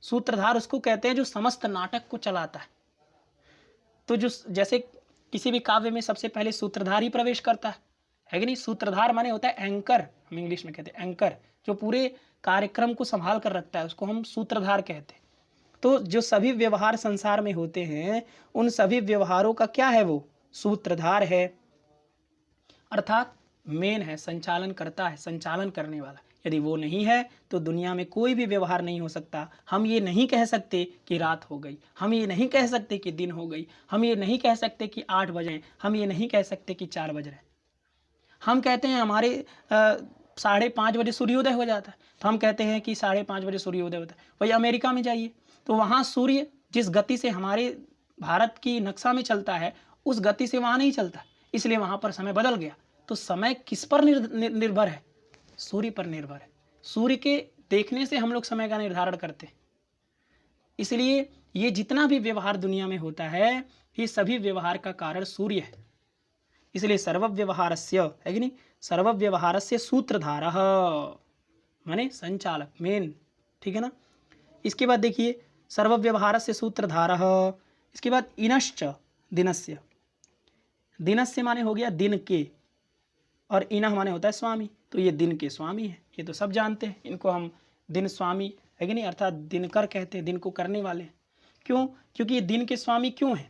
सूत्रधार उसको कहते हैं जो समस्त नाटक को चलाता है। तो जो जैसे किसी भी काव्य में सबसे पहले सूत्रधार ही प्रवेश करता है कि नहीं। सूत्रधार माने होता है एंकर, हम इंग्लिश में कहते हैं एंकर, जो पूरे कार्यक्रम को संभाल कर रखता है, उसको हम सूत्रधार कहते हैं। तो जो सभी व्यवहार संसार में होते हैं, उन सभी व्यवहारों का क्या है, वो सूत्रधार है, अर्थात मेन है, संचालन करता है, संचालन करने वाला। यदि वो नहीं है तो दुनिया में कोई भी व्यवहार नहीं हो सकता। हम ये नहीं कह सकते कि रात हो गई, हम ये नहीं कह सकते कि दिन हो गई, हम ये नहीं कह सकते कि 8 बजे, हम ये नहीं कह सकते कि 4 बज रहे। हम कहते हैं हमारे 5:30 बजे सूर्योदय हो जाता है, तो हम कहते हैं कि 5:30 बजे सूर्योदय होता है। वही अमेरिका में जाइए तो वहाँ सूर्य जिस गति से हमारे भारत की नक्शा में चलता है, उस गति से वहाँ नहीं चलता, इसलिए वहाँ पर समय बदल गया। तो समय किस पर निर्भर है, सूर्य पर निर्भर है। सूर्य के देखने से हम लोग समय का निर्धारण करते हैं। इसलिए ये जितना भी व्यवहार दुनिया में होता है, ये सभी व्यवहार का कारण सूर्य है। इसलिए सर्वव्यवहारस्य, है कि नहीं, सर्वव्यवहारस्य सूत्रधारः माने संचालक, मेन, ठीक है ना। इसके बाद देखिए सर्वव्यवहारस्य सूत्रधारः, इसके बाद इनश्च दिनस्य। दिनस्य माने हो गया दिन के, और इनः माने होता है स्वामी। तो ये दिन के स्वामी है, ये तो सब जानते हैं, इनको हम दिन स्वामी, है कि नहीं, अर्थात दिनकर कहते हैं, दिन को करने वाले। क्यों, क्योंकि ये दिन के स्वामी क्यों है,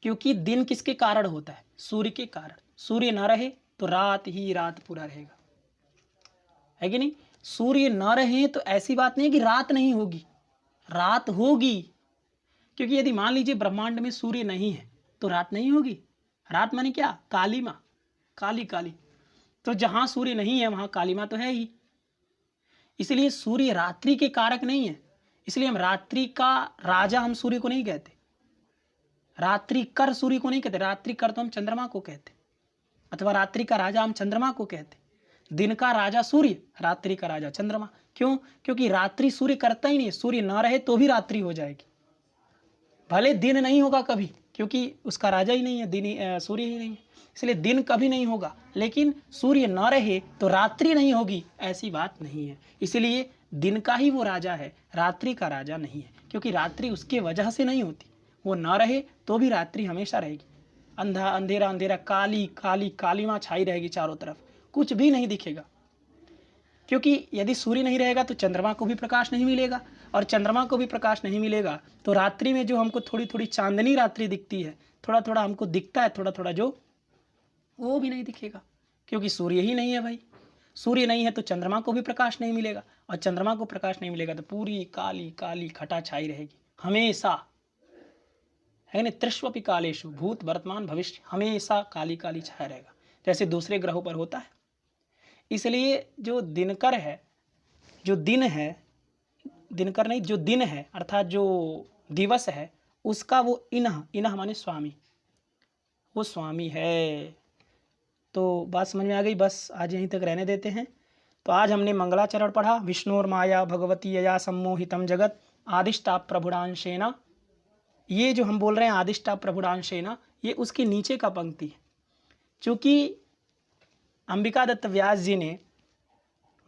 क्योंकि दिन किसके कारण होता है, सूर्य के कारण। सूर्य न रहे तो रात ही रात पूरा रहेगा, है कि नहीं। सूर्य न रहे तो ऐसी बात नहीं है कि रात नहीं होगी, रात होगी। क्योंकि यदि मान लीजिए ब्रह्मांड में सूर्य नहीं है तो रात नहीं होगी। रात माने क्या, काली माँ, काली काली। तो जहाँ सूर्य नहीं है वहाँ काली माँ तो है ही। इसलिए सूर्य रात्रि के कारक नहीं है, इसलिए हम रात्रि का राजा हम सूर्य को नहीं कहते, रात्रि कर सूर्य को नहीं कहते, रात्रि कर तो हम चंद्रमा को कहते, अथवा रात्रि का राजा हम चंद्रमा को कहते। दिन का राजा सूर्य, रात्रि का राजा चंद्रमा। क्यों? क्योंकि रात्रि सूर्य करता ही नहीं, सूर्य ना रहे तो भी रात्रि हो जाएगी, भले दिन नहीं होगा कभी, क्योंकि उसका राजा ही नहीं है, दिन सूर्य ही नहीं है, इसलिए दिन कभी नहीं होगा। लेकिन सूर्य न रहे तो रात्रि नहीं होगी, ऐसी बात नहीं है। इसलिए दिन का ही वो राजा है, रात्रि का राजा नहीं है, क्योंकि रात्रि उसके वजह से नहीं होती, वो ना रहे तो भी रात्रि हमेशा रहेगी। अंधा अंधेरा अंधेरा, काली काली कालीमा छाई रहेगी चारों तरफ, कुछ भी नहीं दिखेगा। क्योंकि यदि सूर्य नहीं रहेगा तो चंद्रमा को भी प्रकाश नहीं मिलेगा, और चंद्रमा को भी प्रकाश नहीं मिलेगा तो रात्रि में जो हमको थोड़ी थोड़ी चांदनी रात्रि दिखती है, थोड़ा थोड़ा हमको दिखता है, थोड़ा थोड़ा जो, वो भी नहीं दिखेगा, क्योंकि सूर्य ही नहीं है भाई। सूर्य नहीं है तो चंद्रमा को भी प्रकाश नहीं मिलेगा, और चंद्रमा को प्रकाश नहीं मिलेगा तो पूरी काली काली घटा छाई रहेगी हमेशा, है ना। त्रिष्वपि कालेषु, भूत वर्तमान भविष्य, हमेशा काली काली छाया रहेगा, जैसे दूसरे ग्रहों पर होता है। इसलिए जो दिनकर है, जो दिन है, दिनकर नहीं, जो दिन है अर्थात जो दिवस है, उसका वो इनह, इनह माने स्वामी, वो स्वामी है। तो बात समझ में आ गई, बस आज यहीं तक रहने देते हैं। तो आज हमने मंगलाचरण पढ़ा, विष्णुर माया भगवती यया सम्मोहितम जगत आदिष्टा प्रभुडांशेना। ये जो हम बोल रहे हैं आदिष्टा प्रभुडांशेना, ये उसके नीचे का पंक्ति है। चूँकि अंबिका दत्त व्यास जी ने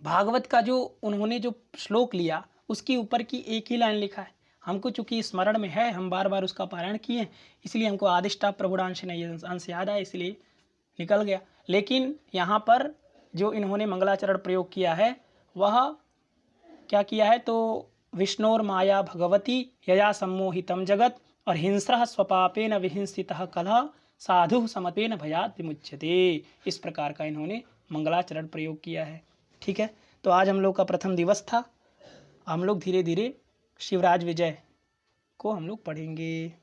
भागवत का जो उन्होंने जो श्लोक लिया, उसके ऊपर की एक ही लाइन लिखा है। हमको चूँकि स्मरण में है, हम बार बार उसका पारायण किए, इसलिए हमको आदिष्टा प्रभुडांशेना ये अंश याद आया, इसलिए निकल गया। लेकिन यहाँ पर जो इन्होंने मंगलाचरण प्रयोग किया है, वह क्या किया है, तो विष्णोर माया भगवती यया सम्मोहितम जगत और हिंस्रः स्वपापेन विहिंसितः कलह साधु समतेन भयात् विमुच्यते, इस प्रकार का इन्होंने मंगलाचरण प्रयोग किया है। ठीक है, तो आज हम लोग का प्रथम दिवस था। हम लोग धीरे धीरे शिवराज विजय को हम लोग पढ़ेंगे।